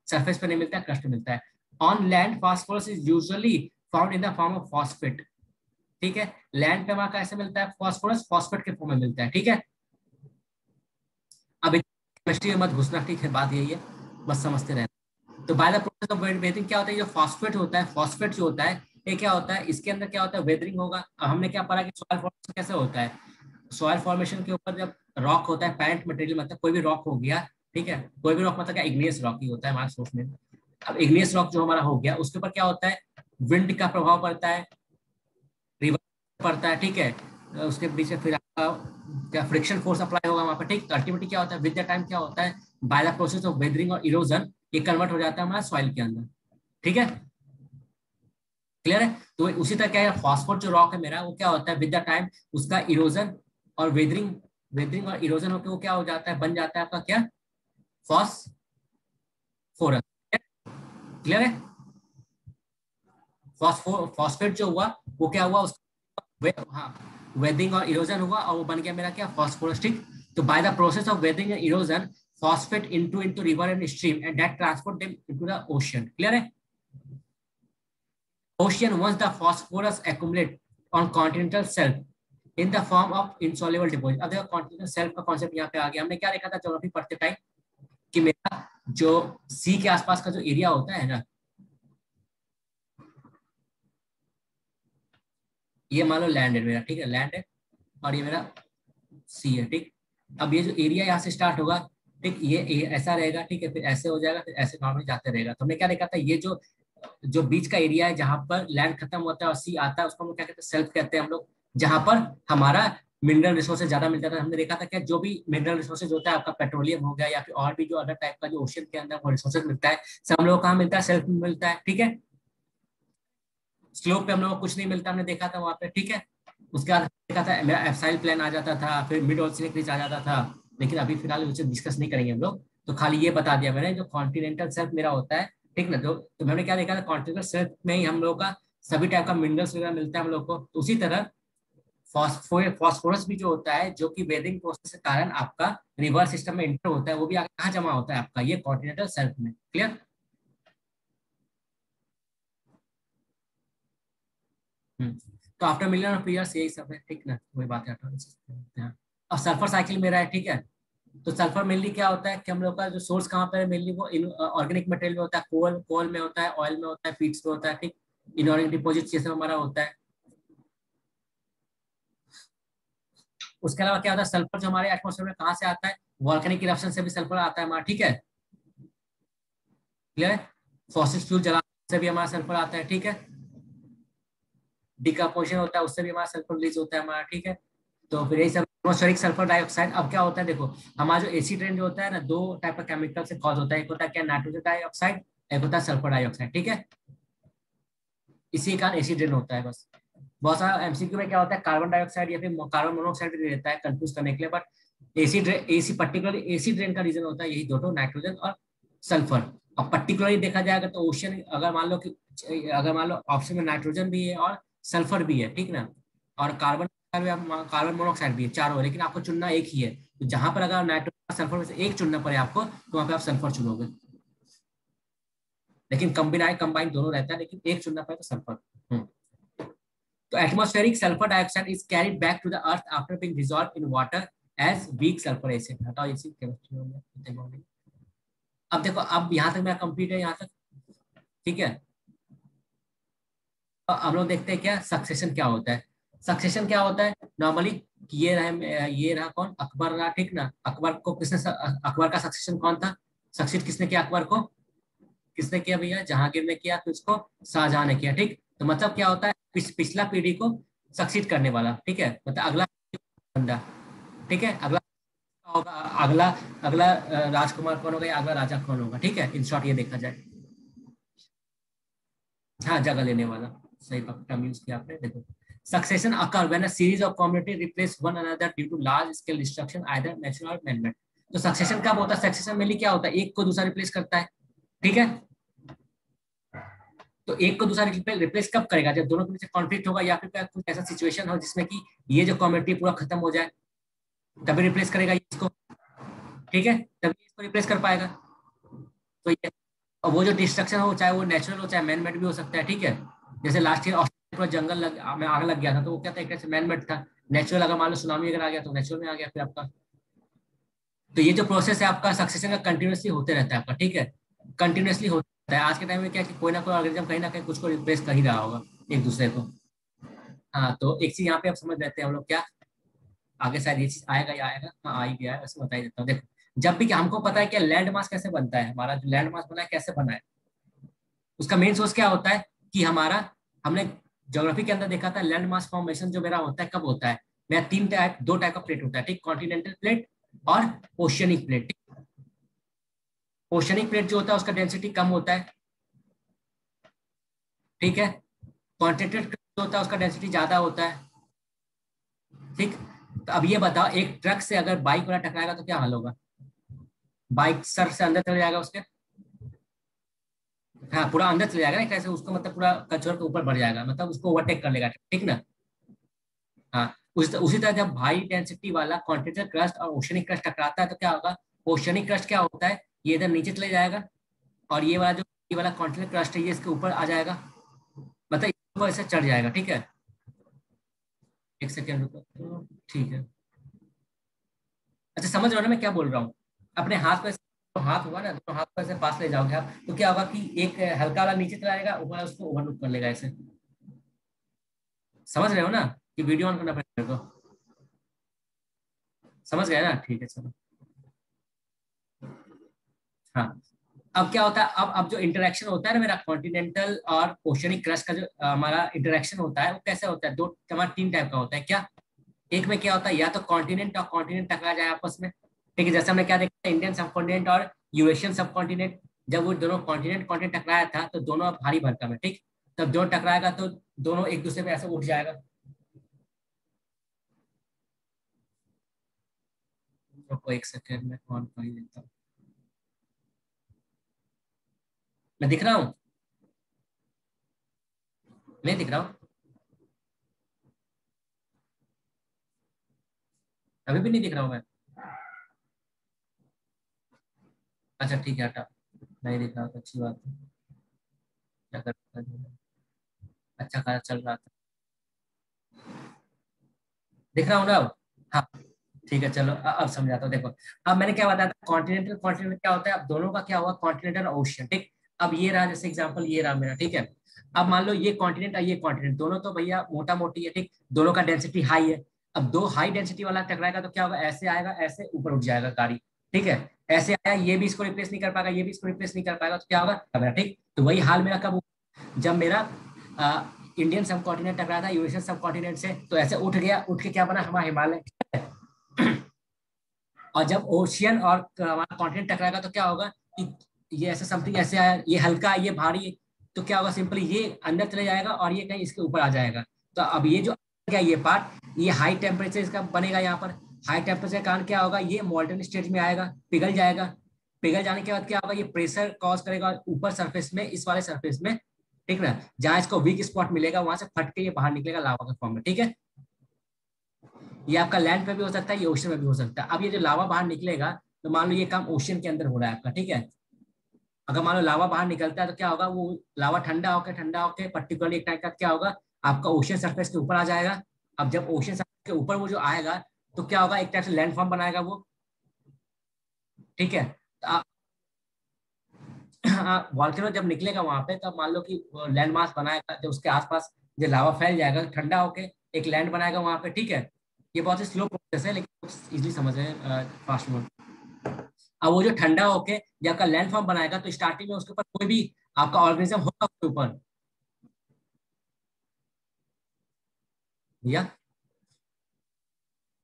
सरफेस पे नहीं मिलता है, क्रस्ट पे मिलता है। On land phosphorus is usually found in the form of phosphate. ठीक है, लैंड पे हमारा कैसे मिलता है फास्फोरस, फॉस्फेट के फॉर्म में मिलता है। ठीक है, अब केमिस्ट्री में मत घुसना। ठीक है, बात यही है, बस समझते रहना। तो by the process of weathering क्या होता है, जो फॉस्फेट होता है, फॉस्फेट जो होता है ये क्या होता है, इसके अंदर क्या होता है, वेदरिंग होगा। अब हमने क्या पढ़ा कि सॉइल फॉर्मेशन कैसे होता है, सॉइल फॉर्मेशन के ऊपर जब रॉक होता है, पैरेंट मटेरियल मतलब कोई भी रॉक हो गया। ठीक है, कोई भी रॉक मतलब क्या, इग्नियस रॉक ही होता है हमारे सोर्स में। अब इग्नियस रॉक जो हमारा हो गया उसके ऊपर क्या होता है, विंड का प्रभाव पड़ता है, रिवर पड़ता है। ठीक है, उसके बीच में फिर आपका क्या फ्रिक्शन फोर्स अप्लाई होगा वहां पर। ठीक, अल्टीमेटली क्या होता है, विद द टाइम क्या होता है, by the process of weathering और इरोजन ये कन्वर्ट हो जाता है हमारा सॉइल के अंदर। ठीक है, क्लियर है। तो उसी तरह क्या है, फॉस्फोर जो रॉक है मेरा वो क्या होता है, विद द टाइम उसका इरोजन और वेदरिंग, वेदरिंग और इरोजन होकर वो क्या हो जाता है, बन जाता है आपका क्या, फॉस्फोरस। क्लियर है, फॉस्फेट जो हुआ वो क्या हुआ, हाँ, वेदिंग और इरोजन हुआ और वो बन गया मेरा क्या, फॉस्फोरस। ठीक, तो by the process of weeding and erosion phosphate into river and stream and that transport them into the ocean। Clear है, ocean once the phosphorus accumulate on continental shelf in the form of insoluble deposit. अब देखो continental shelf का concept यहाँ पे आ गया। हमने क्या देखा था ज्योग्राफी पढ़ते टाइम कि मेरा जो सी के आसपास का जो एरिया होता है ना, ये मान लो लैंड है मेरा, ठीक है, लैंड है, और ये मेरा सी है, ठीक। अब ये जो एरिया यहाँ से स्टार्ट होगा, ठीक, ये ऐसा रहेगा, ठीक है, फिर ऐसे हो जाएगा, फिर ऐसे नॉर्मली जाते रहेगा। तो हमने क्या देखा था, ये जो जो बीच का एरिया है जहां पर लैंड खत्म होता है और सी आता है, उसको हम लोग क्या कहते हैं, सेल्फ कहते हैं हम लोग। जहां पर हमारा मिनरल रिसोर्सेज ज्यादा मिल जाता है। हमने देखा था क्या, जो भी मिनरल रिसोर्सेज होता है आपका, पेट्रोलियम हो गया या फिर और भी जो अदर टाइप का जो ओशन के अंदर वो रिसोर्सेज मिलता है, सब हम लोग कहाँ मिलता है, सेल्फ में मिलता है, ठीक है। स्लोप पे हम लोग को कुछ नहीं मिलता, हमने देखा था वहां पे, ठीक है। उसके बाद देखा था मेरा एफसाइल प्लान आ जाता था, फिर मिड ओशियनिक रिज आ जाता था। लेकिन अभी फिलहाल उसे डिस्कस नहीं करेंगे हम लोग। तो खाली ये बता दिया मैंने, जो कॉन्टिनेंटल शेल्फ मेरा होता है, ठीक ना। तो मैंने क्या देखा था, कॉन्टिनेंटल शेल्फ में ही हम लोग का सभी टाइप का मिनरल्स वगैरह मिलता है हम लोग को। तो उसी तरह फॉस्फोरस भी जो होता है, जो कि वेदिंग प्रोसेस के कारण आपका रिवर सिस्टम में इंटर होता है, वो भी आगे कहाँ जमा होता है आपका, ये कॉन्टिनेंटल शेल्फ में। क्लियर। तो आफ्टर मिलियन ऑफ ईयर्स यही सब है, ठीक ना, वही बात है। अब सल्फर साइकिल मेरा है, ठीक है। तो सल्फर मेनली क्या होता है कि हम लोग का जो सोर्स कहाँ पर है, मेनली वो ऑर्गेनिक मटेरियल में होता है, कोल में होता है, ऑयल में होता है, फीड्स में होता है, ठीक। इनऑर्गेनिक डिपॉजिट ये सब हमारा होता है। उसके अलावा क्या होता है, सल्फर जो हमारे एटमोसफेयर में कहाँ से आता है, वॉल्केनिक इरप्शन से भी सल्फर आता है हमारा, ठीक है। क्लियर है। फॉसिल फ्यूल जलाने से भी हमारा सल्फर आता है, ठीक है। डिकम्पोजिशन होता है, उससे भी हमारा सल्फर रिलीज होता है हमारा, ठीक है। तो फिर यही सब एटमॉस्फेरिक सल्फर डाइऑक्साइड। अब क्या होता है देखो, हमारा जो एसिड रेन जो होता है ना, दो टाइप का केमिकल से कॉज होता है। एक होता है क्या, नाइट्रोजन डाइऑक्साइड, एक होता है सल्फर डाइऑक्साइड, ठीक है। इसी के कारण एसिड रेन होता है बस। बहुत सारा एमसीक्यू में क्या होता है, कार्बन डाइऑक्साइड या फिर कार्बन मोनोऑक्साइड भी रहता है कंफ्यूज करने के लिए, but acid AC particular acid rain का रीजन होता है यही दोनों, नाइट्रोजन और सल्फर। और पर्टिकुलरली देखा जाएगा तो ओशन, अगर मान लो ऑप्शन में नाइट्रोजन भी है और सल्फर भी है, ठीक ना, और कार्बन मोनोऑक्साइड भी है, चारों है, लेकिन आपको चुनना एक ही है। तो जहां पर अगर नाइट्रोजन सल्फर में से एक चुनना पड़े आपको, तो वहां पे आप सल्फर चुनोगे। लेकिन कंबाइन दोनों रहता है, लेकिन एक चुनना पड़े तो सल्फर। तो atmospheric sulfur dioxide is carried back to the earth after being dissolved in water as weak sulfur acid। हटाओ इसी केमिस्ट्री में। अब देखो, अब यहाँ तक मेरा कंप्लीट है, यहाँ तक ठीक है। अब हम लोग देखते हैं क्या सक्सेशन क्या होता है। सक्सेशन क्या होता है नॉर्मली, ये रहा कौन, अकबर रहा, ठीक ना। अकबर का सक्सेशन कौन था, सक्सेट किसने किया अकबर को, किसने किया भैया, जहांगीर ने किया, तो इसको शाहजहां ने किया, ठीक। तो मतलब क्या होता है, पिछला पीढ़ी को सक्सीड करने वाला, ठीक है, मतलब अगला बंदा, ठीक है। अगला होगा, अगला अगला राजकुमार कौन होगा या अगला राजा कौन होगा, ठीक है। इन शॉर्ट ये देखा जाए। हाँ, जगह लेने वाला, सही टर्म यूज किया आपने। देखो, succession occur when a series of community replace one another due to large scale destruction either natural और मैन मेड। तो सक्सेशन कब होता है, सक्सेशन मेनली क्या होता है, एक को दूसरा रिप्लेस करता है, ठीक है। तो एक को दूसरा रिप्लेस कब करेगा, जब दोनों के बीच कॉन्फ्लिक्ट होगा या फिर कुछ ऐसा सिचुएशन हो जिसमें कि ये जो कम्युनिटी पूरा खत्म हो जाए, तभी रिप्लेस करेगा इसको, ठीक है, तभी इसको रिप्लेस कर पाएगा। तो ये, और वो जो डिस्ट्रक्शन हो, चाहे वो नेचुरल हो चाहे मैन मेड भी हो सकता है, ठीक है। जैसे लास्ट ईयर ऑस्ट्रेलिया पूरा जंगल में आग लग गया था, तो वो क्या था, एक तरह से मैन मेड था। नेचुरल अगर मान लो सुनामी अगर आ गया तो नेचुरल में आ गया फिर आपका। तो ये जो प्रोसेस है आपका सक्सेशन का, कंटिन्यूसली होते रहता है आपका, ठीक है। कंटिन्यूसली होता है। आज के टाइम में क्या है कि कोई ना कोई ऑर्गेनिज्म कहीं ना कहीं कुछ को रिप्लेस कर ही रहा होगा एक दूसरे को। हाँ, तो एक चीज यहाँ पे आप समझ लेते हैं हम लोग क्या, आगे शायद ये चीज आएगा या आएगा, हाँ आ ही गया है, वैसे बता ही देता हूँ। देखो, जब भी कि हमको पता है कि लैंड मास कैसे बनता है, हमारा जो लैंड मास बना है कैसे बना है, उसका मेन सोर्स क्या होता है कि हमारा, हमने ज्योग्राफी के अंदर देखा था लैंड मास फॉर्मेशन जो मेरा होता है कब होता है, मेरा दो टाइप का प्लेट होता है, ठीक, कॉन्टिनेंटल प्लेट और ओशियनिक प्लेट। ओशियनिक प्लेट जो होता है उसका डेंसिटी कम होता है, ठीक है। कॉन्टिनेंटल प्लेट जो होता है उसका डेंसिटी ज्यादा होता है, ठीक। तो अब ये बताओ, एक ट्रक से अगर बाइक वाला टकराएगा तो क्या हाल होगा, बाइक सर से अंदर चले जाएगा उसके, हाँ पूरा अंदर चले जाएगा ना, कैसे उसको मतलब पूरा कचरा के ऊपर बढ़ जाएगा, मतलब उसको ओवरटेक कर लेगा, ठीक ना। हाँ, उसी तरह जब हाई डेंसिटी वाला कॉन्टिनेंटल क्रस्ट और ओशनिक क्रस्ट टकराता है तो क्या होगा, ओशनिक क्रस्ट क्या होता है, ये इधर नीचे चले जाएगा, और ये वाला कॉन्टिनेंटल क्रस्ट है ये इसके ऊपर आ जाएगा, मतलब ऊपर से चढ़ जाएगा, ठीक है। एक सेकेंड रुको, तो ठीक है। अच्छा समझ रहे हो ना मैं क्या बोल रहा हूँ? अपने हाथ पे तो हाथ होगा ना, दोनों हाथ पर से पास ले जाओगे आप, तो क्या होगा कि एक हल्का वाला नीचे चला जाएगा, ऊपर वाला उसको ओवरलुक कर लेगा ऐसे। समझ रहे हो ना? कि वीडियो ऑन करना पड़ेगा मेरे को? समझ गए ना? ठीक है चलो। हाँ, अब क्या होता है, अब जो इंटरेक्शन होता है ना मेरा कॉन्टिनेंटल और ओशियनिक क्रस्ट का, जो हमारा इंटरेक्शन होता है वो कैसे होता है, दो हमारा तीन टाइप का होता है क्या। एक में क्या होता है, या तो कॉन्टिनेंट और कॉन्टिनेंट टकरा जाए आपस में, ठीक है, जैसे हमने क्या देखा, इंडियन सब कॉन्टिनेंट और यूरेशियन सब कॉन्टिनेंट। जब वो दोनों कॉन्टिनेंट कॉन्टिनेंट टकराया था तो दोनों अब भारी भरकम है, ठीक। तब दोनों टकराएगा तो दोनों एक दूसरे पे ऐसे उठ जाएगा। रुको एक सेकेंड में ऑन कर ही देता हूँ। मैं दिख रहा हूँ? नहीं दिख रहा हूँ? अभी भी नहीं दिख रहा हूँ मैं? अच्छा ठीक है, हटा। नहीं दिख रहा तो अच्छी बात है। क्या कर सकते हैं? अच्छा खासा चल रहा था। दिख रहा हूँ ना अब? हाँ ठीक है चलो, अब समझाता हूँ, देखो। अब मैंने क्या बताया था, कॉन्टिनेंटल कॉन्टिनेंट क्या होता है, अब दोनों का क्या हुआ, कॉन्टिनेंटल और ओशियन, ठीक। अब ये रहा जैसे एग्जांपल, ये रहा मेरा, ठीक है। अब मान लो ये कॉन्टिनेंट और ये कॉन्टिनेंट दोनों तो भैया मोटा मोटी है, ठीक। दोनों का डेंसिटी हाई है। अब दो हाई डेंसिटी वाला टकराएगा तो क्या होगा, ऐसे आएगा, ऐसे ऊपर उठ जाएगा गाड़ी, ठीक है। ऐसे आया, ये भी इसको रिप्लेस नहीं कर पाएगा, ये भी इसको रिप्लेस नहीं कर पाएगा, तो क्या होगा, ठीक। तो वही हाल मेरा कब हुआ? जब मेरा इंडियन सब कॉन्टिनेंट टकराया था यूरेशियन सब कॉन्टिनेंट से, तो ऐसे उठ गया, उठ के क्या बना, हमारा हिमालय। और जब ओशियन और हमारा कॉन्टिनेंट टकराएगा तो क्या होगा कि ये ऐसे समथिंग ऐसे आया, ये हल्का है, ये भारी है। तो क्या होगा, सिंपली ये अंदर चले जाएगा और ये कहीं इसके ऊपर आ जाएगा। तो अब ये जो क्या, ये पार्ट, ये हाई टेम्परेचर इसका बनेगा यहाँ पर। हाई टेम्परेचर के कारण क्या होगा, ये मॉल्टन स्टेज में आएगा, पिघल जाएगा। पिघल जाने के बाद क्या होगा, ये प्रेशर कॉज करेगा ऊपर सरफेस में, इस वाले सरफेस में, ठीक ना। जहां इसको वीक स्पॉट मिलेगा वहां से फट के ये बाहर निकलेगा लावा के फॉर्म में, ठीक है। ये आपका लैंड पे भी हो सकता है, ये ओशन में भी हो सकता है। अब ये जो लावा बाहर निकलेगा, तो मान लो ये काम ओशन के अंदर हो रहा है आपका, ठीक है। अगर मान लो लावा बाहर निकलता है तो क्या होगा, वो लावा ठंडा होकर पर्टिकुलरली एक टाइम का क्या होगा, आपका ओशन सरफेस के ऊपर आ जाएगा। अब जब ओशन सरफेस के ऊपर वो जो आएगा, तो क्या होगा, एक टाइप से लैंड फॉर्म बनाएगा वो, ठीक है। तो वॉल्केनो जब निकलेगा वहां पे, तब मान लो कि लैंड मास बनाएगा, जब उसके आसपास जो लावा फैल जाएगा, तो ठंडा होके एक लैंड बनाएगा वहां पे, ठीक है। ये बहुत ही स्लो प्रोसेस है, लेकिन इजिली समझ रहे हैं फास्ट मोड। अब वो जो ठंडा होके जब आपका लैंड फॉर्म बनाएगा, तो स्टार्टिंग में उसके ऊपर कोई भी आपका ऑर्गेनिज्म होगा उसके ऊपर, या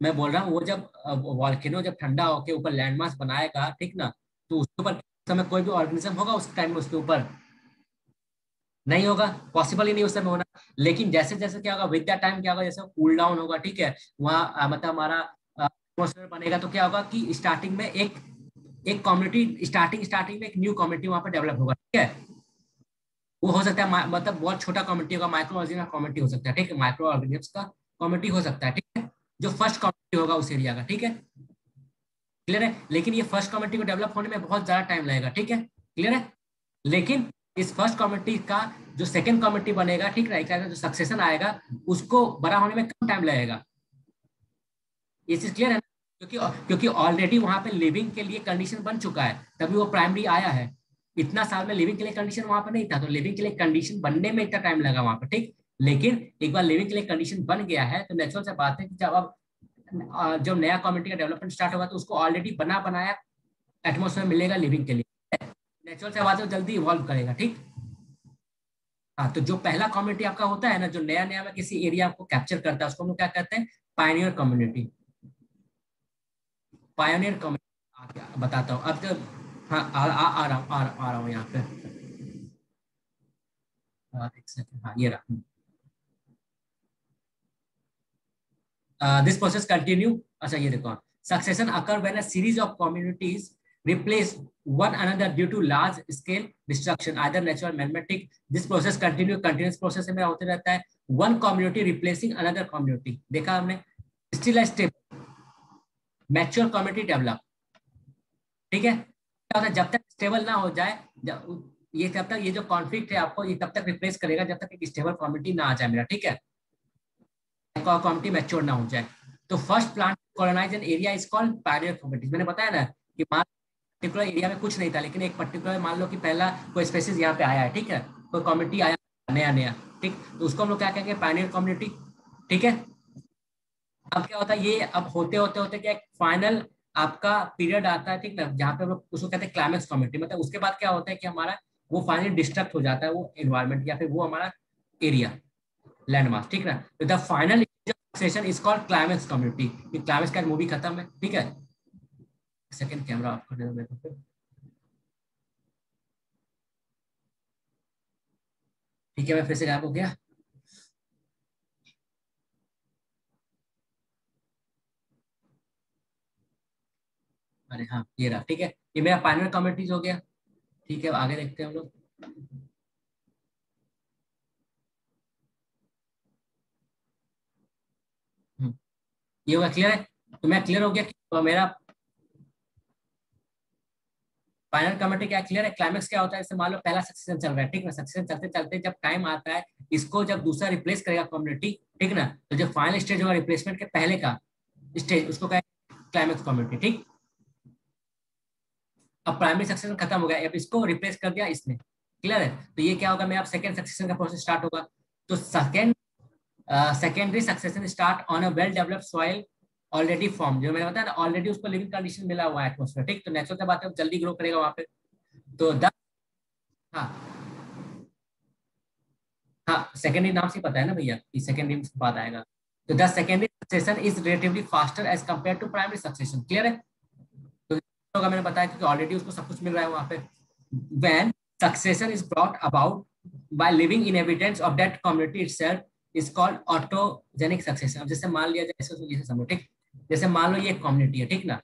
मैं बोल रहा हूँ, वो जब वॉल्केनो जब ठंडा होके ऊपर लैंड मास बनाएगा, ठीक ना, तो उसके ऊपर समय कोई भी ऑर्गेनिज्म होगा उस टाइम में उसके ऊपर? नहीं होगा, पॉसिबल ही नहीं उस समय होना। लेकिन जैसे जैसे क्या होगा, विद द टाइम क्या होगा, जैसे कूल डाउन होगा, ठीक है, वहाँ मतलब हमारा एटमॉस्फेयर बनेगा, तो क्या होगा कि स्टार्टिंग में एक एक कम्युनिटी, स्टार्टिंग स्टार्टिंग में एक न्यू कम्युनिटी वहां पर डेवलप होगा, ठीक है। वो हो सकता है मतलब बहुत छोटा कम्युनिटी होगा, माइक्रो ऑर्गेनिज्म का कम्युनिटी हो सकता है, ठीक है, माइक्रो ऑर्गेनिज्म का कम्युनिटी हो सकता है, ठीक है। जो फर्स्ट कम्युनिटी होगा उस एरिया का, ठीक है। क्लियर है, लेकिन ये फर्स्ट कम्युनिटी को डेवलप होने में बहुत ज्यादा टाइम लगेगा, ठीक है, क्लियर है। लेकिन इस फर्स्ट कम्युनिटी का जो सेकंड कम्युनिटी बनेगा, ठीक है, जो सक्सेशन आएगा, उसको बड़ा होने में कम टाइम लगेगा। ये चीज क्लियर है ना? क्योंकि क्योंकि ऑलरेडी वहां पे लिविंग के लिए कंडीशन बन चुका है, तभी वो प्राइमरी आया है। इतना साल में लिविंग के लिए कंडीशन वहां पर नहीं था, तो लिविंग के लिए कंडीशन बनने में इतना टाइम लगा वहां पर, ठीक। लेकिन एक बार लिविंग के लिए कंडीशन बन गया है, तो नेचुरल से बात है कि जब अब जब नया कम्युनिटी का डेवलपमेंट स्टार्ट होगा, तो उसको ऑलरेडी बना बनाया एटमोसफेयर मिलेगा लिविंग के लिए। नेचुरल से बात है, वो जल्दी इवॉल्व करेगा, ठीक। हाँ, तो जो पहला कम्युनिटी आपका होता है ना, जो नया नया में किसी एरिया को कैप्चर करता है, उसको हम लोग क्या कहते हैं, पायनियर कम्युनिटी। पायनियर कम्युनिटी बताता हूँ अब जब। हाँ आ रहा हूँ, आ रहा हूँ यहाँ पे। एक सेकंड, हाँ ये रहा। दिस प्रोसेस कंटिन्यू, अच्छा ये देखो, succession occur when a series of communities replace one another due to large scale destruction either natural magnetic. This process continue, continuous process में होते रहता है। one community replacing another community, देखा हमने। still a step mature community develop, ठीक है। क्या होता है, जब तक स्टेबल ना हो जाए, ये जब तक ये जो कॉन्फ्लिक्ट है आपको, ये तब तक रिप्लेस करेगा जब तक एक स्टेबल कम्युनिटी ना आ जाए मेरा, ठीक है। कम्युनिटी मैच्योर ना हो जाए। तो first plant colonize an area is called pioneer community. मैंने बताया ना कि पर्टिकुलर एरिया में कुछ नहीं था, लेकिन एक पर्टिकुलर मान लो कि पहला कोई स्पेसिस यहाँ पे आया है, ठीक है, कोई कम्युनिटी आया नया नया, ठीक, तो उसको हम लोग क्या कहेंगे, पायनियर कम्युनिटी, ठीक है। अब क्या होता है, ये अब होते होते होते क्या, एक फाइनल आपका पीरियड आता है, ठीक ना, जहाँ पे हम लोग उसको कहते हैं क्लाइमेक्स कम्युनिटी। मतलब उसके बाद क्या होता है कि हमारा वो फाइनली डिस्ट्रक्ट हो जाता है वो एनवायरमेंट या फिर वो हमारा एरिया लैंडमार्क, ठीक ना। तो the final session is called climax community. Climax का मूवी खत्म है, ठीक है। सेकंड कैमरा ऑफ कर दे मेरे को, ठीक है, मैं फिर से गायब हो गया। अरे हाँ, ये रहा, ठीक है, ये मेरा फाइनल कम्युनिटीज हो गया, ठीक है। आगे देखते हैं हम लोग। ये हुआ क्लियर है, तो मैं क्लियर हो गया कि तो मेरा फाइनल कमेटी क्या क्लियर है। क्लाइमेक्स क्या होता है, जैसे मान लो पहला सक्सेशन चल रहा है, ठीक ना, सक्सेशन चलते चलते जब टाइम आता है इसको जब दूसरा रिप्लेस करेगा कम्युनिटी, ठीक ना, तो जब फाइनल स्टेज होगा रिप्लेसमेंट के पहले का स्टेज, उसको कहें क्लाइमेक्स कम्युनिटी, ठीक। अब प्राइमरी सक्सेशन खत्म हो गया, अब इसको रिप्लेस कर दिया इसने, क्लियर है। तो ये क्या होगा, मेरा सेकंड सक्सेशन का प्रोसेस स्टार्ट होगा। तो second secondary succession start on a well developed soil already form, जो मैंने बताया ना, ऑलरेडी उसको लिविंग कंडीशन मिला हुआ है एटमोस्फेयर, ठीक, तो नेचुरल बात है जल्दी ग्रो करेगा वहां पे। तो द हाँ, हाँ सेकेंडरी नाम से पता है ना भैया कि सेकेंडरी बाद आएगा। तो the secondary succession is relatively faster as compare to primary succession, clear है। तो होगा, मैंने बताया क्योंकि ऑलरेडी उसको सब कुछ मिल रहा है वहां पे। When succession is brought about by living in evidence of that community itself is called autogenic succession. अब जैसे मान लिया जाए, जैसे समझो, ठीक, जैसे मान लो ये कम्युनिटी है, ठीक ना,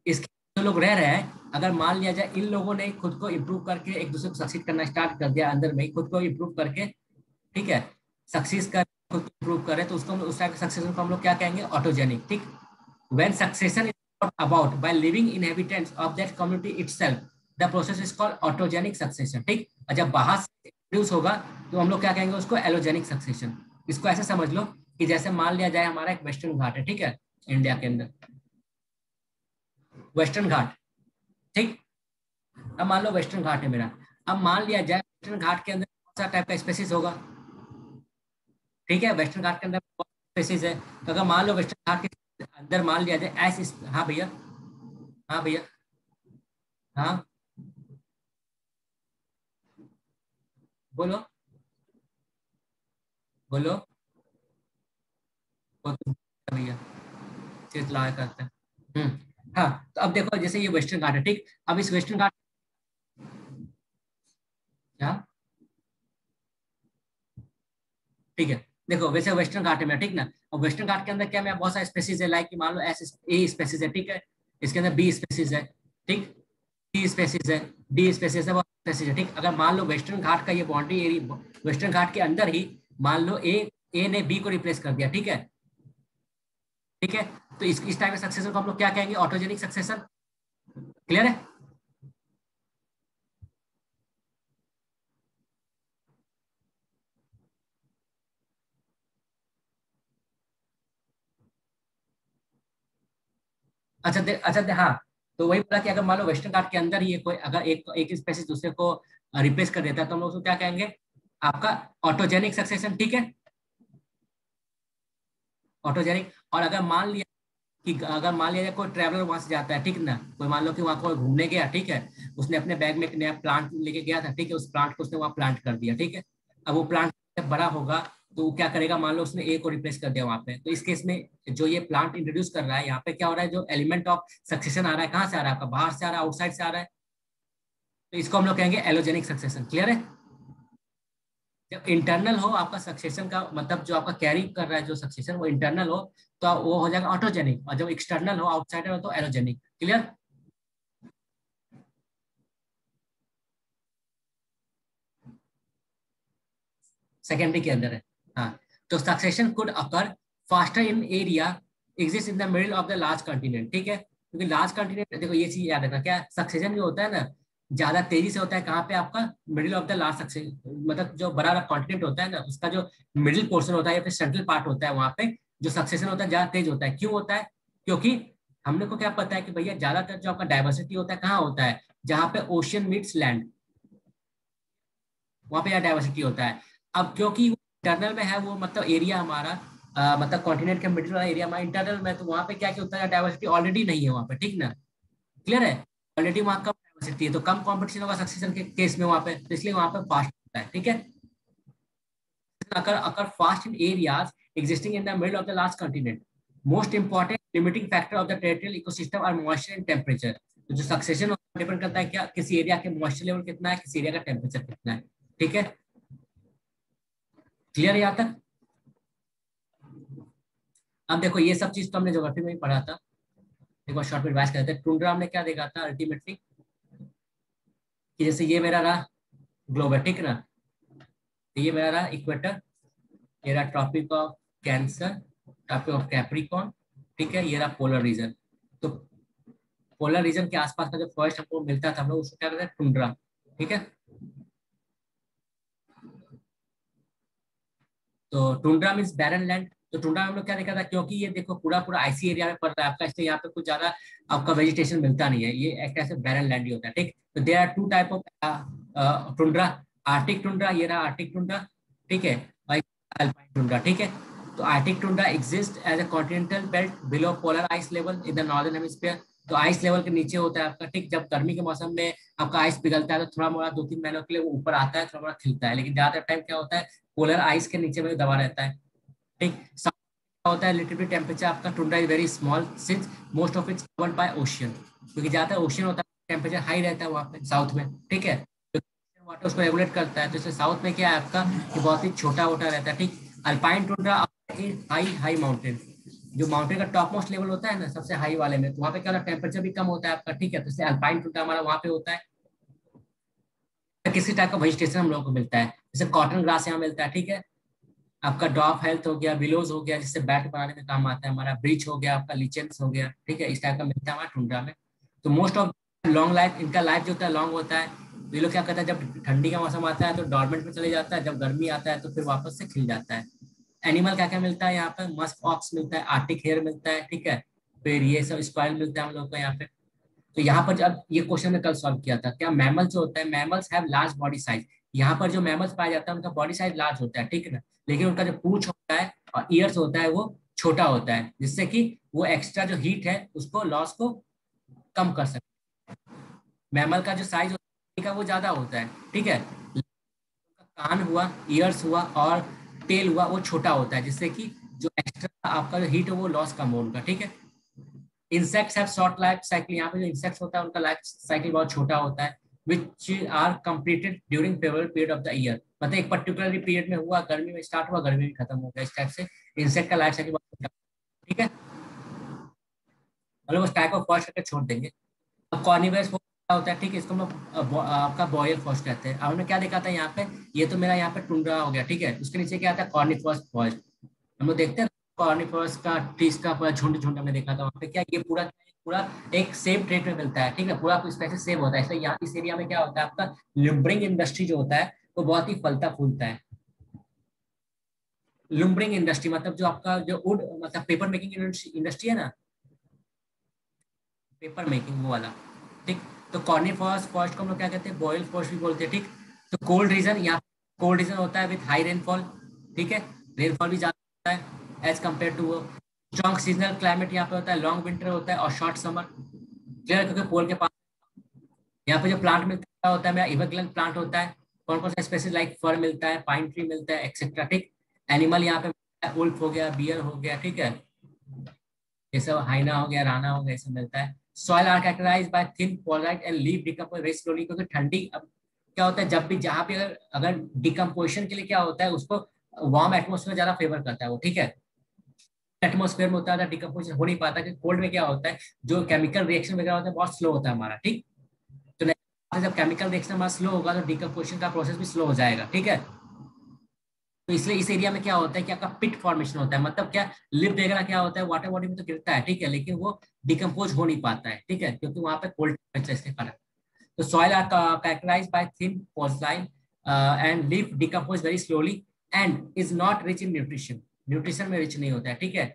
इसके जो लोग रह रहे हैं, अगर मान लिया जाए इन लोगों ने खुद को इम्प्रूव करके एक दूसरे को सक्सीड करना स्टार्ट कर दिया, अंदर में ही खुद को इम्प्रूव करके, ठीक है, सक्सेस कर खुद को इम्प्रूव करे, तो उसको उस टाइप के सक्सेशन को हम लोग क्या कहेंगे, ऑटोजेनिक, ठीक। When succession is about by living inhabitants of that community itself the process is called autogenic succession, ठीक। और जब बाहर से इंट्रोड्यूस होगा तो हम लोग क्या कहेंगे उसको, एलोजेनिक सक्सेशन। इसको ऐसे समझ लो कि जैसे मान लिया जाए हमारा एक वेस्टर्न घाट है, ठीक है, इंडिया के अंदर वेस्टर्न घाट, ठीक। अब मान लो वेस्टर्न घाट है मेरा, अब मान लिया जाए वेस्टर्न घाट के अंदर कौन सा टाइप का स्पेसिस होगा, ठीक है, वेस्टर्न घाट के अंदर स्पेसिस है। तो अगर मान लो वेस्टर्न घाट के अंदर मान लिया जाए ऐसे, हाँ भैया, हाँ भैया, हाँ बोलो, बोलो, भैया चिल्लाया करते हैं। हाँ, तो अब देखो जैसे ये वेस्टर्न घाट है, ठीक। अब इस वेस्टर्न घाट, क्या, ठीक है, देखो वैसे वेस्टर्न घाट है मेरा, ठीक ना। और वेस्टर्न घाट के अंदर क्या, मैं बहुत सारे स्पेसीज है, लाइक मान लो एस ए स्पेसीज है, ठीक है, इसके अंदर बी स्पेसीज है, ठीक, सी स्पेसीज है, डी स्पेसीज है, बहुत स्पेसीज है, ठीक। अगर मान लो वेस्टर्न घाट का ये बाउंड्री एरिया, वेस्टर्न घाट के अंदर ही मान लो ए ने बी को रिप्लेस कर दिया, ठीक है, ठीक है। तो इस टाइप के सक्सेशन को हम लोग क्या कहेंगे, ऑटोजेनिक सक्सेशन, क्लियर है। हाँ, तो वही बोला कि अगर मान लो वेस्टर्न घाट के अंदर ही कोई अगर एक एक स्पेसीज दूसरे को रिप्लेस कर देता है तो हम लोग उसको क्या कहेंगे, आपका ऑटोजेनिक सक्सेशन, ठीक है, ऑटोजेनिक। और अगर मान लिया कि अगर मान लिया जाए कोई ट्रैवलर वहां से जाता है, ठीक ना, कोई मान लो कि वहां कोई घूमने गया, ठीक है, उसने अपने बैग में एक नया प्लांट लेके गया था, ठीक है, उस प्लांट को उसने वहां प्लांट कर दिया, ठीक है। अब वो प्लांट जब बड़ा होगा तो वो क्या करेगा, मान लो उसने ए को रिप्लेस कर दिया वहां पे, तो इस केस में जो ये प्लांट इंट्रोड्यूस कर रहा है यहाँ पे क्या हो रहा है, जो एलिमेंट ऑफ सक्सेशन आ रहा है, कहाँ से आ रहा है, आपका बाहर से आ रहा है, आउटसाइड से आ रहा है, तो इसको हम लोग कहेंगे एलोजेनिक सक्सेशन, क्लियर है। जब इंटरनल हो आपका सक्सेशन का मतलब, जो आपका कैरी कर रहा है जो सक्सेशन वो इंटरनल हो, तो वो हो जाएगा ऑटोजेनिक, और जब एक्सटर्नल हो आउटसाइडर हो तो एलोजेनिक, क्लियर। सेकेंडरी के अंदर है, हाँ। तो succession could occur faster in area exist in the middle of the large continent, ठीक है, क्योंकि लार्ज कंटिनेंट, देखो ये चीज याद रखना, क्या सक्सेशन जो होता है ना, ज्यादा तेजी से होता है कहाँ पे, आपका middle of the last success, मतलब जो बड़ा बड़ा कॉन्टिनेंट होता है ना, उसका जो मिडिल पोर्शन होता है या फिर सेंट्रल पार्ट होता है, वहां पे जो सक्सेशन होता है ज्यादा तेज होता है। क्यों होता है? क्योंकि हमने को क्या पता है कि भैया ज्यादातर जो आपका डाइवर्सिटी होता है कहाँ होता है, जहाँ पे ओशियन मीट्स लैंड, वहां पे यार डाइवर्सिटी होता है। अब क्योंकि इंटरनल में है वो, मतलब एरिया हमारा, मतलब कॉन्टिनेंट के मिडिल वाला एरिया हमारा इंटरनल में, तो वहां पे क्या क्या होता है, डाइवर्सिटी ऑलरेडी नहीं है वहां पे, ठीक ना, क्लियर है? ऑलरेडी वहां कम डाइवर्सिटी है, तो कम कंपटीशन होगा सक्सेशन के केस में वहां पे, तो इसलिए वहां पे फास्ट होता है, ठीक है। occur fast in areas existing in the middle of the last continent. Most important limiting factor of the territorial ecosystem are moisture and temperature. तो जो सक्सेशन डिपेंड करता है क्या, किसी एरिया के मॉइस्चर लेवल कितना है, किसी एरिया का टेम्परेचर कितना है, ठीक है, क्लियर है यहाँ तक? अब देखो ये सब चीज तो हमने ज्योग्राफी में ही पढ़ा था, एक बार शॉर्ट में रिवाइज करते हैं। टुंड्रा हमने क्या देखा था अल्टीमेटली, कि जैसे ये मेरा रहा ग्लोब है, ठीक है ना, तो ये मेरा रहा इक्वेटर, ये रहा tropic of cancer, tropic of capricorn, ठीक है, ये रहा पोलर रीजन। तो पोलर रीजन के आसपास का जो फॉरेस्ट हमको मिलता था, हम लोग उसको क्या कहते हैं, टुंड्रा, ठीक है। तो टुंड्रा मीन्स बैरन लैंड। तो टुंड्रा में हम लोग क्या देखा था, क्योंकि ये देखो पूरा पूरा आईसी एरिया में पड़ रहा है आपका, इसलिए यहाँ पे कुछ ज्यादा आपका वेजिटेशन मिलता नहीं है, ये एक तरह से बैरन लैंड ही होता है, ठीक। तो there are two type of tundra, arctic tundra, ये रहा आर्टिक टुंड्रा, ठीक है, और अल्पाइन टुंड्रा, ठीक है। तो arctic tundra exist as a continental belt below polar ice level in the northern hemisphere. तो आइस लेवल के नीचे होता है आपका, ठीक। जब गर्मी के मौसम में आपका आइस पिघलता है तो थोड़ा मोड़ा 2-3 महीनों के लिए वो ऊपर आता है, थोड़ा मोड़ा खिलता है, लेकिन ज्यादातर टाइम क्या होता है, पोलर आइस के नीचे में दबा रहता है, ठीक। साउथ क्या होता है, लिटिल बिट टेम्परेचर आपका tundra is very small since most of its covered by ocean, क्योंकि ज्यादातर ओशियन होता है, टेम्परेचर हाई रहता है वहाँ पे साउथ में, ठीक है। वाटर उसको रेगुलेट करता है, तो इसलिए साउथ में क्या है आपका, कि बहुत ही छोटा वोटा रहता है, ठीक। Alpine tundra high high mountain, जो माउंटेन का टॉप मोस्ट लेवल होता है ना सबसे हाई वाले में, तो वहाँ पे क्या होता है, टेम्परेचर भी कम होता है आपका, ठीक है, तो इसलिए अल्पाइन टुंड्रा हमारा वहाँ पे होता है। तो किसी टाइप का वेजिटेशन हम लोगों को मिलता है, जैसे कॉटन ग्रास यहाँ मिलता है, ठीक है। आपका डॉफ हेल्थ हो गया, विलोज हो गया, जिससे बैट बनाने में काम आता है हमारा, ब्रीच हो गया आपका, लिचेंस हो गया, ठीक है, इस टाइप का मिलता है हमारा टुंड्रा में। तो मोस्ट ऑफ लॉन्ग लाइफ, इनका लाइफ जो होता है लॉन्ग होता है। तो ये लोग क्या करता है, जब ठंडी का मौसम आता है तो डॉर्मेंट में चले जाता है, जब गर्मी आता है तो फिर वापस से खिल जाता है। एनिमल क्या क्या मिलता है यहाँ पे, मस्क ऑक्स मिलता है, आर्टिक हेयर मिलता है, ठीक है, फिर ये सब स्क्वाइल मिलता है हम लोग को यहाँ पे। तो यहाँ पर जब ये क्वेश्चन में कल सॉल्व किया था, क्या मैमल जो होता है, mammals have large body size, यहाँ पर जो मैमल्स पाया जाता है उनका बॉडी साइज लार्ज होता है, ठीक है ना, लेकिन उनका जो पूंछ होता है और ईयर्स होता है वो छोटा होता है, जिससे कि वो एक्स्ट्रा जो हीट है उसको लॉस को कम कर सकते। मैमल का जो साइज होता है वो ज्यादा होता है, ठीक है, कान हुआ, ईयर्स हुआ और टेल हुआ वो छोटा होता है, जिससे कि जो एक्स्ट्रा आपका जो हीट है वो लॉस कम हो उनका, ठीक है। Insects have short life cycle, यहाँ पे जो इंसेक्ट्स होता है उनका लाइफ साइकिल बहुत छोटा होता है, which are completed during favourable period of the year, मतलब एक पर्टिकुलर पीरियड में हुआ, गर्मी में स्टार्ट हुआ, गर्मी में खत्म हो गया, इस टाइप से इंसेक्ट का लाइफ साइकिल बहुत छोटा, ठीक है। मतलब उस टाइप को फर्स्ट करके छोड़ देंगे। अब कॉर्निवेरस क्या होता है, ठीक है, इसको हम आपका बॉयल फर्स्ट कहते हैं। अब हमने क्या देखा था यहाँ पे, ये तो मेरा यहाँ पे टुंड्रा हो गया, ठीक है, उसके नीचे क्या आता है, कॉर्निफर्स फर्स्ट, हम लोग देखते हैं कॉर्निफर्स का ट्रीज का पूरा झुंड झुंड हमने देखा था वहाँ पे, क्या ये पूरा पूरा एक सेम ट्रेट में मिलता है, ठीक है, पूरा स्पेसिस सेम होता है, इसलिए यहाँ इस एरिया में क्या होता है आपका लुम्बरिंग इंडस्ट्री जो होता है वो बहुत ही फलता फूलता है। लुम्बरिंग इंडस्ट्री मतलब जो आपका जो वुड मतलब पेपर मेकिंग इंडस्ट्री है ना, पेपर मेकिंग वो वाला, ठीक। तो कॉर्निफॉरस फॉरेस्ट को हम लोग क्या कहते हैं, बॉयल फॉरेस्ट भी बोलते हैं, ठीक। तो कोल्ड रीजन, यहाँ कोल्ड रीजन होता है विथ हाई रेनफॉल, ठीक है, रेनफॉल भी ज्यादा होता है एज कम्पेयर टू वो। स्ट्रॉन्ग सीजनल क्लाइमेट यहाँ पे होता है, लॉन्ग विंटर होता है और शॉर्ट समर, क्लियर, क्योंकि पोल के पास यहाँ पे जो प्लांट मिलता होता है मेरा इवर्ग्रीन प्लांट होता है, कौन कौन सा स्पेसीज लाइक फर मिलता है, पाइन ट्री मिलता है एक्सेट्रा, ठीक। एनिमल यहाँ पे उल्फ हो गया, बियर हो गया, ठीक है, ये सब हाइना हो गया, राना हो गया, ये सब मिलता है। Soil are characterized by thin पोलराइट and leaf decompose very slowly, क्योंकि ठंडी अब क्या होता है, जब भी जहाँ भी अगर अगर डिकम्पोजिशन के लिए क्या होता है उसको वार्म एटमोसफेयर ज्यादा फेवर करता है वो, ठीक है। एटमोसफेयर में होता है डिकम्पोजिशन हो नहीं पाता, कि कोल्ड में क्या होता है जो केमिकल रिएक्शन वगैरह होता है बहुत स्लो होता है हमारा, ठीक। तो जब केमिकल रिएक्शन हमारा स्लो होगा तो डिकम्पोजिशन का प्रोसेस भी स्लो हो जाएगा, ठीक है। तो इसलिए इस एरिया में क्या होता है कि आपका पिट फॉर्मेशन होता है, मतलब क्या लिप वगैरह क्या होता है वाटर बॉडी में तो गिरता है, ठीक है, लेकिन वो डिकम्पोज हो नहीं पाता है, ठीक है, क्योंकि वहां पे कोल्ड टेम्परेचर इसके कारण। तो soil are characterized by thin porcelain and leaf decompose very slowly and is not rich in nutrition, nutrition में रिच नहीं होता है, ठीक है,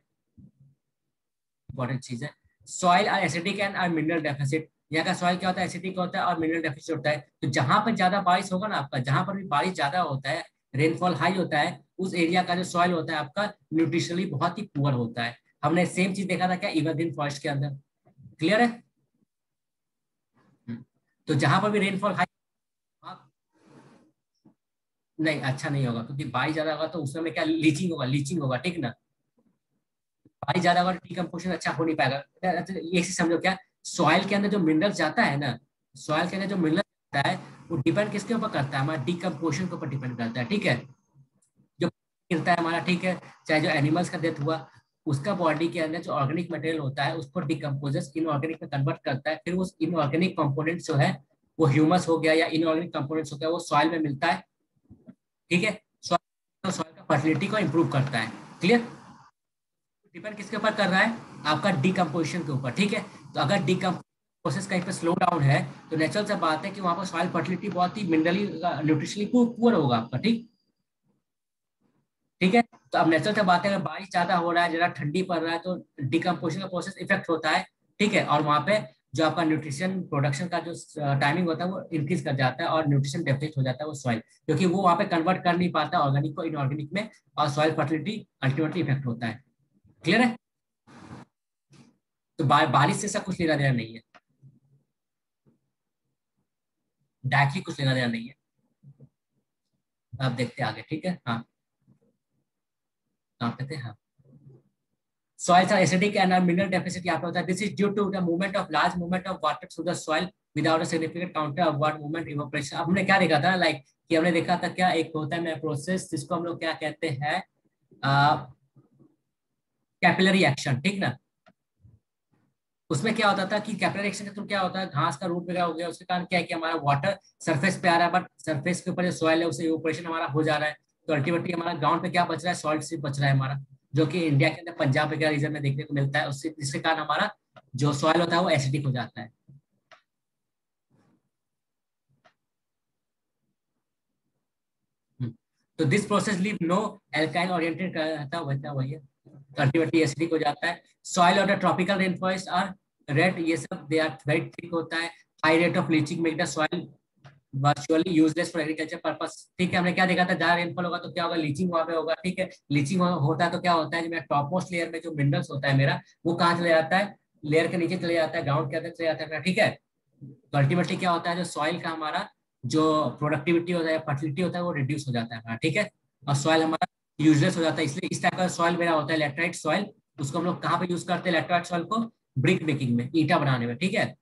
इंपॉर्टेंट चीज है। Soil are acidic and are mineral deficit, यहाँ का सॉइल क्या होता है, एसिडिक होता है और मिनरल डेफिसिट होता है। तो जहां पर ज्यादा बारिश होगा ना आपका, जहां पर भी बारिश ज्यादा होता है, रेनफॉल हाई होता है, उस एरिया का जो सॉइल होता है आपका न्यूट्रिशनली बहुत ही पुअर होता है। हमने सेम चीज देखा था क्या एवरग्रीन फॉरेस्ट के अंदर, क्लियर है। तो जहां पर भी रेनफॉल हाई, नहीं अच्छा नहीं होगा, क्योंकि बारिश ज्यादा होगा तो उसमें क्या लीचिंग होगा, लीचिंग होगा, ठीक ना। बारिश ज्यादा होगा डिकम्पोजिशन अच्छा हो नहीं पाएगा। ये चीज समझो क्या, सॉइल के अंदर जो मिनरल जाता है ना, सॉइल के अंदर जो मिनरल जाता है वो डिपेंड किसके ऊपर करता है, हमारा डिकम्पोजिशन के ऊपर डिपेंड करता है, ठीक है। जो गिरता है हमारा, ठीक है, चाहे जो एनिमल्स का डेथ हुआ, उसका बॉडी के अंदर जो ऑर्गेनिक मटेरियल होता है उसको डिकम्पोजर्स इनऑर्गेनिक में कन्वर्ट करता है, फिर उस इनऑर्गेनिक कंपोनेंट जो है वो ह्यूमस हो गया या इनऑर्गेनिक कंपोनेंट्स हो गया, वो सॉइल में मिलता है, ठीक है। सॉइल का फर्टिलिटी को इंप्रूव करता है, क्लियर। डिपेंड किसके ऊपर कर रहा है, आपका डिकम्पोजिशन के ऊपर, ठीक है। तो अगर डिकम्पोजिशन प्रोसेस कहीं पे स्लो डाउन है तो नेचुरल सा बात है कि वहां पर सॉइल फर्टिलिटी बहुत ही मिनरली न्यूट्रिशनली पुअर होगा आपका, ठीक, ठीक है। तो अब नेचुरल सा बात है, अगर बारिश ज्यादा हो रहा है, जरा ठंडी पड़ रहा है, तो डिकम्पोजिशन का प्रोसेस इफेक्ट होता है, ठीक है, और वहां पे जो आपका न्यूट्रिशन प्रोडक्शन का जो टाइमिंग होता है वो इंक्रीज कर जाता है और न्यूट्रिशन डेफिसिट हो जाता है वो सॉइल, क्योंकि वो वहां पे कन्वर्ट कर नहीं पाता ऑर्गेनिक को इनऑर्गेनिक में, और सॉइल फर्टिलिटी अल्टीमेटली इफेक्ट होता है, क्लियर है। तो बारिश से ऐसा कुछ लेना देना नहीं है, डायरेक्टली कुछ लेना देना नहीं है। आप देखते हैं आगे, ठीक है, हाँ, कहाँ पे थे, हाँ। Soils are acidic and are mineral deficit यहाँ पे होता है. This is due to the movement of large movement of water through the soil without a significant counter upward movement evaporation. अब हमने क्या देखा था, लाइक कि हमने देखा था क्या, एक होता है प्रोसेस जिसको हम लोग क्या कहते हैं, कैपिलरी एक्शन, ठीक ना। उसमें क्या होता था कि कैपिलरी एक्शन के थ्रू क्या होता है, घास का रूट वगैरह हो गया, उसके कारण क्या है कि हमारा वाटर सरफेस पे आ रहा है, बट सरफेस के ऊपर जो सॉइल है उसे इवेपोरेशन हमारा हो जा रहा है। तो अल्टीमेटली हमारा ग्राउंड पे क्या बच रहा है, सॉल्ट सिर्फ बच रहा है हमारा, जो कि इंडिया के अंदर पंजाब वगैरह रीजन में देखने को मिलता है, उससे जिसके कारण हमारा जो सॉइल होता है वो एसिडिक हो जाता है। तो दिस प्रोसेस लीव नो एल्काइन ओरिएंटेड रहता है, वही है, अल्टीमेटली एसिडिक हो जाता है। सॉइल और the tropical rain forest are red, ये सब दे आर वेरी थिक होता है। High rate of leaching make the soil virtually useless for agriculture purpose, ठीक है। हमने क्या देखा था, ज्यादा रेनफॉल होगा तो क्या होगा, लीचिंग वहां पे होगा, ठीक है। लीचिंग होता है तो क्या होता है, मेरा टॉप मोस्ट लेयर में जो मिनरल्स होता है मेरा, वो कहाँ चले जाता है, लेयर के नीचे चले जाता है, ग्राउंड के अंदर चले जाता है मेरा, ठीक है। तो अल्टीमेटली क्या होता है, जो सॉइल का हमारा जो प्रोडक्टिविटी होता है, फर्टिलिटी होता है, वो रिड्यूस हो जाता है हमारा, ठीक है। और सॉइल हमारा यूजलेस हो जाता है, इसलिए इस टाइप का सॉइल मेरा होता है लेटराइट सॉइल। उसको हम लोग कहाँ पे यूज करते हैं, लेटराइट सॉइल को ब्रिक मेकिंग में, ईटा बनाने में, ठीक है।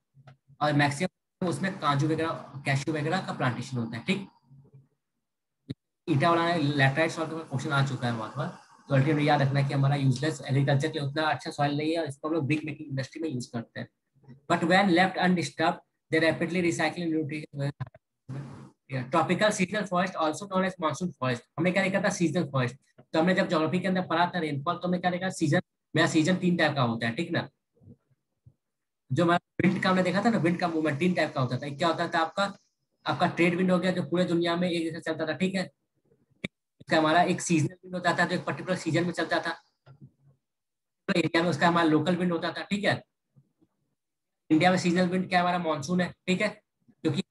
और मैक्सिमम उसमें काजू वगैरह कैश्यू वगैरह का प्लांटेशन होता है, ठीक। ईटा बनाने लैटराइट सॉइल का क्वेश्चन आ चुका है बहुत बार। तो अल्टीमेटली याद रखना कि हमारा यूजलेस एग्रीकल्चर के लिए उतना अच्छा सॉइल नहीं है, और इसको हम लोग ब्रिक मेकिंग इंडस्ट्री में यूज करते हैं। But when left undisturbed they rapidly recycling nutrients. Tropical seasonal forest also known as monsoon forest, हमने क्या देखा था, सीजनल फॉरेस्ट। तो हमने जब ज्योग्राफी के अंदर पढ़ा था रेनफॉल, तो हमने क्या देखा, सीजन, मेरा सीजन 3 टाइप का होता है, ठीक ना। जो हमारा विंड का हमने देखा था ना, विंड का मूवमेंट 3 टाइप का होता था। एक क्या होता था आपका, आपका ट्रेड विंड हो गया, जो पूरे दुनिया में एक जैसा चलता था, ठीक है। इसका हमारा एक सीजनल विंड होता था, जो एक पर्टिकुलर सीजन में चलता था, तो एरिया में उसका हमारा लोकल विंड होता था, ठीक है। इंडिया में सीजनल विंड क्या है, हमारा मानसून है, ठीक है, क्योंकि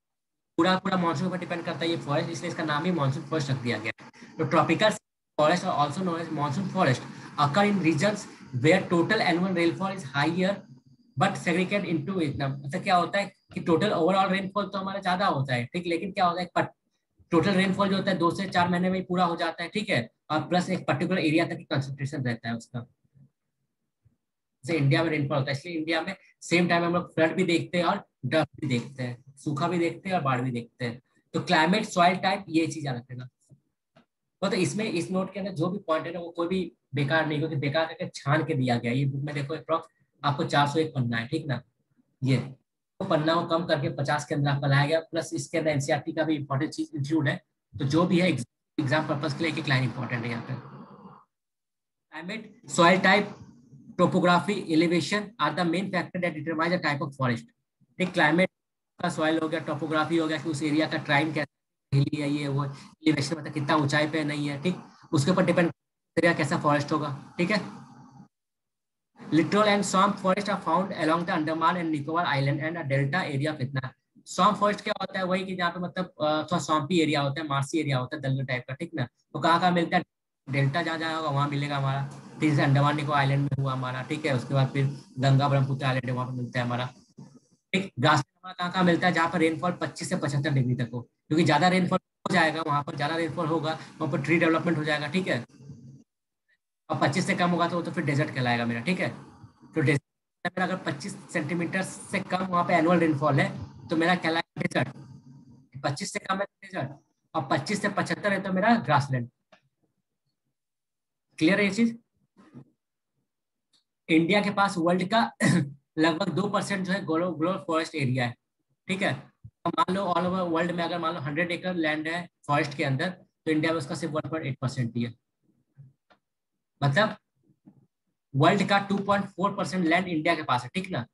पूरा पूरा मानसून पर डिपेंड करता है ये फॉरेस्ट, इसलिए इसका नाम ही मानसून फॉरेस्ट रख दिया गया है। तो tropical forest also known as monsoon forest occur in regions where total annual rainfall is higher but segregate into इतना, मतलब क्या होता है कि टोटल ओवरऑल रेनफॉल तो हमारा ज्यादा होता है, ठीक, लेकिन क्या होता है, टोटल रेनफॉल जो होता है 2 से 4 महीने में ही पूरा हो जाता है, ठीक है। और प्लस एक पर्टिकुलर एरिया तक कंसंट्रेशन रहता है उसका, जैसे इंडिया में रेनफॉल होता है, इसलिए इंडिया में सेम टाइम हम लोग फ्लड भी देखते हैं और ड्रफ्ट भी देखते हैं, सूखा भी देखते हैं और बाढ़ भी देखते हैं। तो क्लाइमेट, सॉइल टाइप, ये चीज याद रखना। तो इसमें इस नोट के अंदर जो भी पॉइंट है ना, वो कोई भी बेकार नहीं, क्योंकि बेकार करके छान के दिया गया है। ये बुक में देखो अप्रॉक्स आपको 401 पन्ना है, ठीक ना। ये तो पन्ना को कम करके 50 के अंदर आपका लाया गया, प्लस इसके अंदर एनसीईआरटी का भी इंपॉर्टेंट चीज इंक्लूड है। तो जो भी है एग्जाम पर्पज के लिए एक लाइन इंपॉर्टेंट है यहाँ पे। Climate, soil type, topography, elevation are the main factor that determine the type of forest. एक क्लाइमेट, का सॉइल हो गया, टोपोग्राफी हो गया कि उस एरिया का ट्राइम कैसा, हिली है, ये वो एलिवेशन मतलब कितना ऊंचाई पे नहीं है, ठीक, उसके ऊपर डिपेंड एरिया कैसा फॉरेस्ट होगा, ठीक है। Littoral and swamp forest are found along the Andaman and Nicobar island and delta area of इतना। स्वैम्प फॉरेस्ट क्या होता है, वही कि जहाँ पे मतलब थोड़ा स्वैम्पी एरिया होता है, मार्सी एरिया होता है, दलदल टाइप का, ठीक ना। तो कहाँ कहाँ मिलता है, डेल्टा जहाँ जहाँ होगा वहाँ मिलेगा हमारा, ठीक है। अंडमान निकोबार आइलैंड में हुआ हमारा, ठीक है। उसके बाद फिर गंगा ब्रह्मपुत्र आइलैंड है, वहाँ पे मिलता है हमारा, ठीक। ग्रासलैंड हमारा कहाँ कहाँ मिलता है, जहाँ पर रेनफॉल 25 से 75 डिग्री तक हो, क्योंकि ज्यादा रेनफॉल हो जाएगा वहाँ पर, ज्यादा रेनफॉल होगा वहाँ पर ट्री डेवलपमेंट हो जाएगा, ठीक है। और 25 से कम होगा तो वो तो फिर डेजर्ट कहलाएगा मेरा, ठीक है। तो डेजर्ट मेरा अगर 25 सेंटीमीटर से कम वहाँ पे एनुअल रेनफॉल है तो मेरा कहलाएगा डेजर्ट। 25 से कम है तो डेजर्ट, और 25 से 75 है तो मेरा ग्रासलैंड। क्लियर है ये चीज। इंडिया के पास वर्ल्ड का लगभग 2% जो है ग्लोबल फॉरेस्ट एरिया है, ठीक है। अब मान लो ऑल ओवर वर्ल्ड में अगर मान लो 100 एकड़ लैंड है फॉरेस्ट के अंदर, तो इंडिया में उसका सिर्फ 1.8% ही है। मतलब वर्ल्ड का 2.4% लैंड इंडिया के पास है, ठीक ना,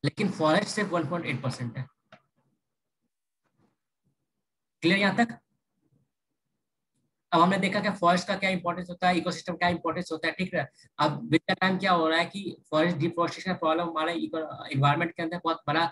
लेकिन फॉरेस्ट सिर्फ 1.8% है। क्लियर यहाँ तक। अब हमने देखा कि फॉरेस्ट का क्या इंपॉर्टेंस होता है, इकोसिस्टम क्या इंपॉर्टेंस होता है, ठीक है। अब विद द टाइम क्या हो रहा है कि फॉरेस्ट डिफोरेस्टेशन प्रॉब्लम हमारे इन्वायरमेंट के अंदर बहुत बड़ा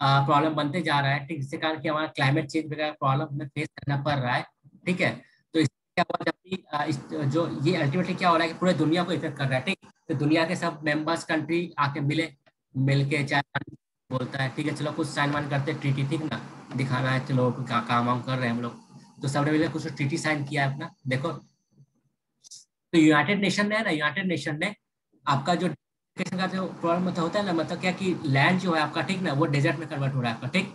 प्रॉब्लम बनते जा रहा है, ठीक, जिसके कारण कि हमारा क्लाइमेट चेंज वगैरह प्रॉब्लम हमें फेस करना पड़ रहा है, ठीक है। तो इससे क्या हुआ, जब भी जो ये अल्टीमेटली क्या हो रहा है कि पूरे दुनिया को इफेक्ट कर रहा है, ठीक। तो दुनिया के सब मेंबर्स कंट्री आके मिल के चाहे बोलता है, ठीक है, चलो कुछ साइन वाइन करते ट्रीटी, ठीक ना, दिखाना है चलो क्या काम वाम कर रहे हैं हम लोग। तो सबने मिलकर कुछ ट्रीटी साइन किया है अपना, देखो। तो यूनाइटेड नेशन ने, ना यूनाइटेड नेशन ने आपका जो education का जो प्रॉब्लम होता है ना, मतलब क्या कि लैंड जो है आपका, ठीक ना, वो डेजर्ट में कन्वर्ट हो रहा है आपका, ठीक।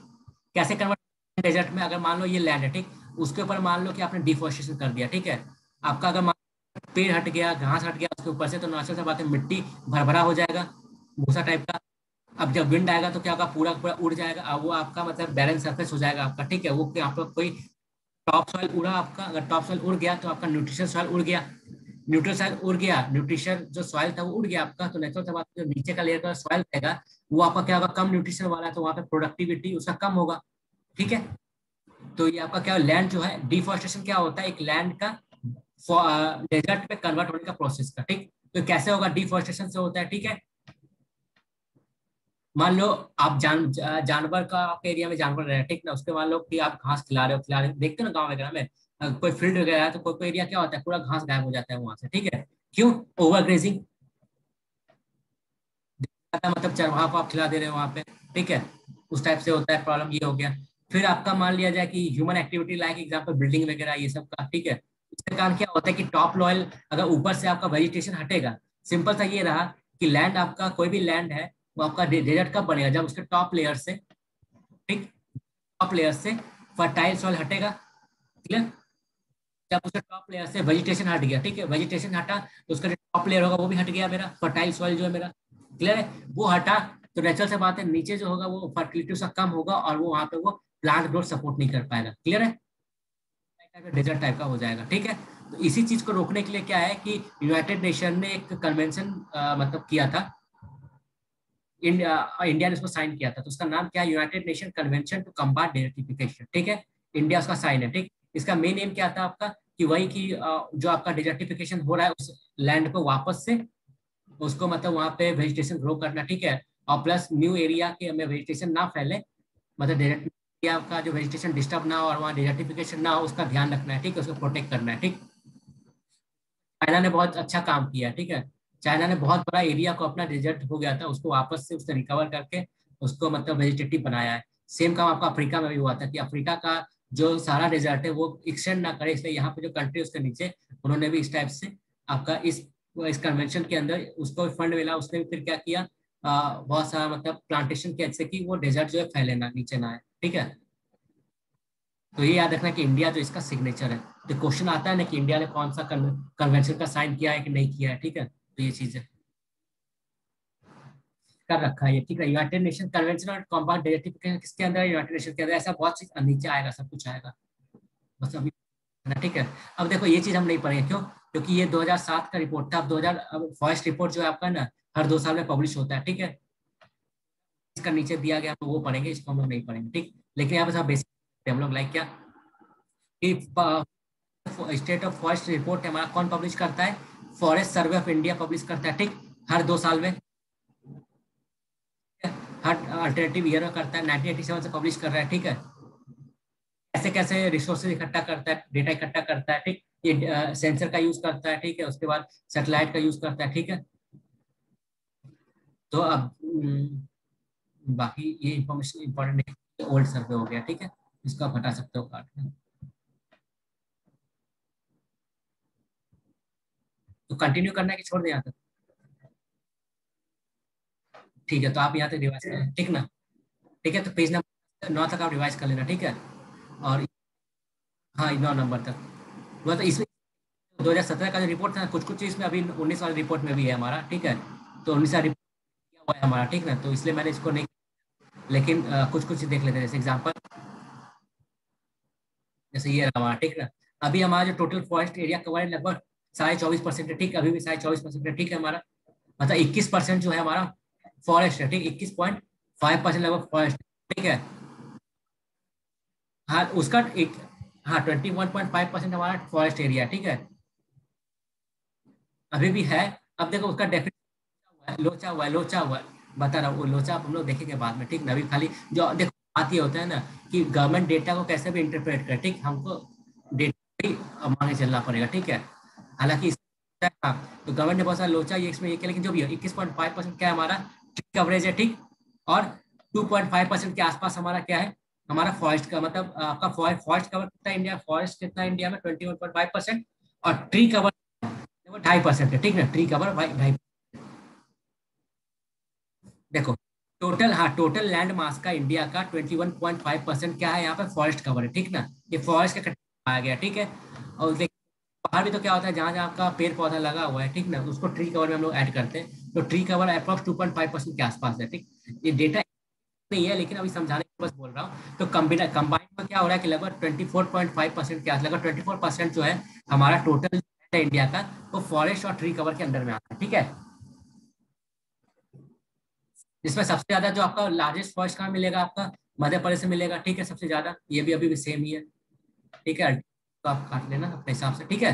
कैसे कन्वर्ट डेजर्ट में, अगर मान लो ये लैंड है, ठीक, उसके ऊपर मान लो कि आपने डिफोरेस्टेशन कर दिया, ठीक है। आपका अगर मान लो पेड़ हट गया, घास हट गया उसके ऊपर से, तो नेचुरल सा बात है मिट्टी भरभरा हो जाएगा, भूसा टाइप का। अब जब विंड आएगा तो क्या होगा, पूरा पूरा उड़ जाएगा, अब वो आपका मतलब बैलेंस सरफेस हो जाएगा आपका, ठीक है। वो यहाँ पर कोई टॉप सॉइल उड़ा आपका, अगर टॉप सॉइल उड़ गया तो आपका न्यूट्रिशन सॉइल उड़ गया, न्यूट्रल सॉइल उड़ गया, न्यूट्रिशन जो सॉइल था वो उड़ गया आपका, तो नेचुरल से बात जो नीचे का लेयर का सॉइल रहेगा वो आपका क्या होगा, कम न्यूट्रिशन वाला है, तो वहाँ पे प्रोडक्टिविटी उसका कम होगा, ठीक है। तो ये आपका क्या लैंड जो है, डिफोरेस्टेशन क्या होता है, एक लैंड का डेजर्ट में कन्वर्ट होने का प्रोसेस का, ठीक। तो कैसे होगा, डिफोरेस्टेशन से होता है, ठीक है। मान लो आप जानवर का, आपके एरिया में जानवर रहे हैं, ठीक ना, उसके मान लो कि आप घास खिला रहे हो, देखते हो ना गाँव वगैरह में, कोई फील्ड वगैरह है तो कोई कोई एरिया क्या होता है, पूरा घास गायब हो जाता है वहां से, ठीक है। क्यों, ओवर ग्रेजिंग, मतलब चरवाहा को आप खिला दे रहे हो वहां पे, ठीक है। उस टाइप से होता है प्रॉब्लम, ये हो गया। फिर आपका मान लिया जाए कि human activity like example building वगैरह ये सब का, ठीक है। इसके कारण क्या होता है कि टॉप लॉयल, अगर ऊपर से आपका वेजिटेशन हटेगा, सिंपल सा ये रहा कि लैंड आपका, कोई भी लैंड है वो आपका डेजर्ट कब बनेगा, जब उसके टॉप लेयर से, ठीक, टॉप लेयर से फर्टाइल सॉइल हटेगा, क्लियर। जब उसके टॉप लेयर से वेजिटेशन हट गया, ठीक है, वेजिटेशन हटा तो उसका जो टॉप लेयर होगा वो भी हट गया, मेरा फर्टाइल सॉइल जो है मेरा, क्लियर है, वो हटा। तो नेचुरल से बात है नीचे जो होगा वो फर्टिलिटी उसका कम होगा और वो वहां पे वो प्लांट ग्रोथ सपोर्ट नहीं कर पाएगा, क्लियर है, डेजर्ट टाइप का हो जाएगा, ठीक है। तो इसी चीज को रोकने के लिए क्या है कि यूनाइटेड नेशन ने एक कन्वेंशन मतलब किया था, इंडिया ने उसको साइन किया था, तो उसका नाम क्या है, United Nation convention to combat desertification, ठीक है। इंडिया उसका साइन है, ठीक। इसका मेन एम क्या था आपका, कि वही कि जो आपका डेजर्टिफिकेशन हो रहा है उस लैंड को वापस से उसको मतलब वहां पे वेजिटेशन ग्रो करना, ठीक है। और प्लस न्यू एरिया के में वेजिटेशन ना फैले, मतलब डेजर्ट एरिया का जो वेजिटेशन डिस्टर्ब ना हो और वहाँ डेजर्टिफिकेशन ना हो, उसका ध्यान रखना है, ठीक है, उसको प्रोटेक्ट करना है, ठीक। चाइना ने बहुत अच्छा काम किया, ठीक है। चाइना ने बहुत बड़ा एरिया को, अपना डेजर्ट हो गया था उसको वापस से उससे रिकवर करके उसको मतलब वेजिटेटिव बनाया है। सेम काम आपका अफ्रीका में भी हुआ था कि अफ्रीका का जो सारा डेजर्ट है वो एक्सटेंड ना करे, इसलिए यहाँ पे जो कंट्री उसके नीचे उन्होंने भी इस टाइप से आपका इस कन्वेंशन के अंदर उसको फंड मिला, उसने भी फिर क्या किया, बहुत सारा मतलब प्लांटेशन किया जिससे कि वो डेजर्ट जो है फैले ना, नीचे ना आए, ठीक है। तो ये याद रखना कि इंडिया जो इसका सिग्नेचर है, तो क्वेश्चन आता है ना कि इंडिया ने कौन सा कन्वेंशन का साइन किया है कि नहीं किया है, ठीक है, तो ये चीज है, कर रखा है ये, ठीक है। यूनाइटेड नेशन कन्वेंशन और कॉम्पैक्ट डेटिफिकेशन किसके अंदर है, यूनाइटेड नेशन के अंदर, ऐसा बहुत चीज नीचे आएगा, सब कुछ आएगा, बस अभी, ठीक है। अब देखो ये चीज हम नहीं पढ़ेंगे, क्यों, क्योंकि ये 2007 का रिपोर्ट था, अब 2000 फॉरेस्ट रिपोर्ट जो है आपका ना हर 2 साल में पब्लिश होता है, ठीक है। इसका नीचे दिया गया तो वो पढ़ेंगे, इसको हम लोग नहीं पढ़ेंगे, ठीक। लेकिन यहाँ पे सब बेसिक हम लोग लाइक क्या कि स्टेट ऑफ फॉरेस्ट रिपोर्ट हमारा कौन पब्लिश करता है, forest survey of India publish करता है, ठीक, हर 2 साल में, हर अल्टरनेटिव ईयर में करता है, 1987 से पब्लिश कर रहा है, ठीक है। कैसे कैसे रिसोर्सेज इकट्ठा करता है, डेटा इकट्ठा करता है, ठीक, ये सेंसर का यूज करता है, ठीक है, उसके बाद सैटेलाइट का यूज करता है, ठीक है। तो अब बाकी ये इंफॉर्मेशन इंपॉर्टेंट नहीं, ओल्ड सर्वे हो गया, ठीक है, इसको आप हटा सकते हो काट के। तो कंटिन्यू करना है कि छोड़ दें यहाँ तक? ठीक है, तो आप यहाँ तक रिवाइज करें, ठीक ना। ठीक है, तो पेज नंबर 9 तक आप रिवाइज कर लेना, ठीक है। और हाँ, 9 नंबर तक, मतलब इसमें 2017 का जो रिपोर्ट था, कुछ कुछ चीज में अभी 19 वाले रिपोर्ट में भी है हमारा, ठीक है। तो 19 वाला रिपोर्ट किया हुआ है हमारा, ठीक ना, तो इसलिए मैंने इसको नहीं, लेकिन कुछ कुछ देख लेते हैं, जैसे एग्जाम्पल, जैसे ये रहा हमारा, ठीक ना। अभी हमारा जो टोटल फॉरेस्ट एरिया कवर है लगभग 24.5% है, ठीक, अभी भी 24.5% है, ठीक है हमारा, मतलब 21% जो है हमारा फॉरेस्ट है, ठीक, 21.5% लगभग फॉरेस्ट, ठीक है। हाँ उसका एक, हाँ 21.5% हमारा फॉरेस्ट एरिया, ठीक है, अभी भी है। अब देखो उसका डेफिनेशन लोचा हुआ है, लोचा हुआ है, बता रहा हूँ, वो लोचा आप हम लोग देखेंगे बाद में, ठीक ना। अभी खाली जो देखो बात ये होता है ना कि गवर्नमेंट डेटा को कैसे भी इंटरप्रेट करे, ठीक, हमको डेटा ही मांगे चलना पड़ेगा, ठीक है। हालांकि हाँ, तो गवर्नमेंट ने बहुत सारा लोचा ये इसमें ये किया, लेकिन जो भी है 21.5% क्या है हमारा ट्री कवरेज है, ठीक। और 2.5% के आसपास हमारा क्या है, हमारा फॉरेस्ट का, मतलब आपका फॉरेस्ट कवर कितना इंडिया, फॉरेस्ट कितना इंडिया में 21.5%, और ट्री कवर 2.5% है, ठीक ना, ट्री कवर 2.5। देखो टोटल, हाँ टोटल लैंड मास का इंडिया का 21.5% क्या है यहाँ पे फॉरेस्ट कवर है, ठीक ना, ये फॉरेस्ट का आया गया, ठीक है। और बाहर भी तो क्या होता है, जहां जहां आपका पेड़ पौधा लगा हुआ है, ठीक ना, तो उसको ट्री कवर में हम लोग ऐड करते हैं, तो ट्री कवर अप्रॉक्स 2.5% के आसपास है, ठीक। ये डेटा नहीं है, लेकिन अभी समझाने के बस बोल रहा हूँ। तो कंबाइंड में क्या हो रहा है कि लगभग 24.5% के आस, लगभग 24% जो है हमारा टोटल है इंडिया का, वो फॉरेस्ट और ट्री कवर के अंडर में आता है, ठीक है। जिसमें सबसे ज्यादा जो आपका लार्जेस्ट फॉरेस्ट कहाँ मिलेगा, आपका मध्य प्रदेश से मिलेगा, ठीक है, सबसे ज्यादा, ये भी अभी भी सेम ही है, ठीक है। तो आप काट लेना अपने हिसाब से, ठीक है।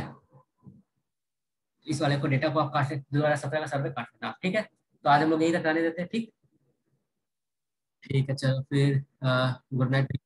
इस वाले को डेटा को आप काट ले, 2017 का सर्वे काट लेना आप, ठीक है। तो आज हम लोग यही तक रहने देते हैं, ठीक। ठीक है, चलो फिर गुड नाइट।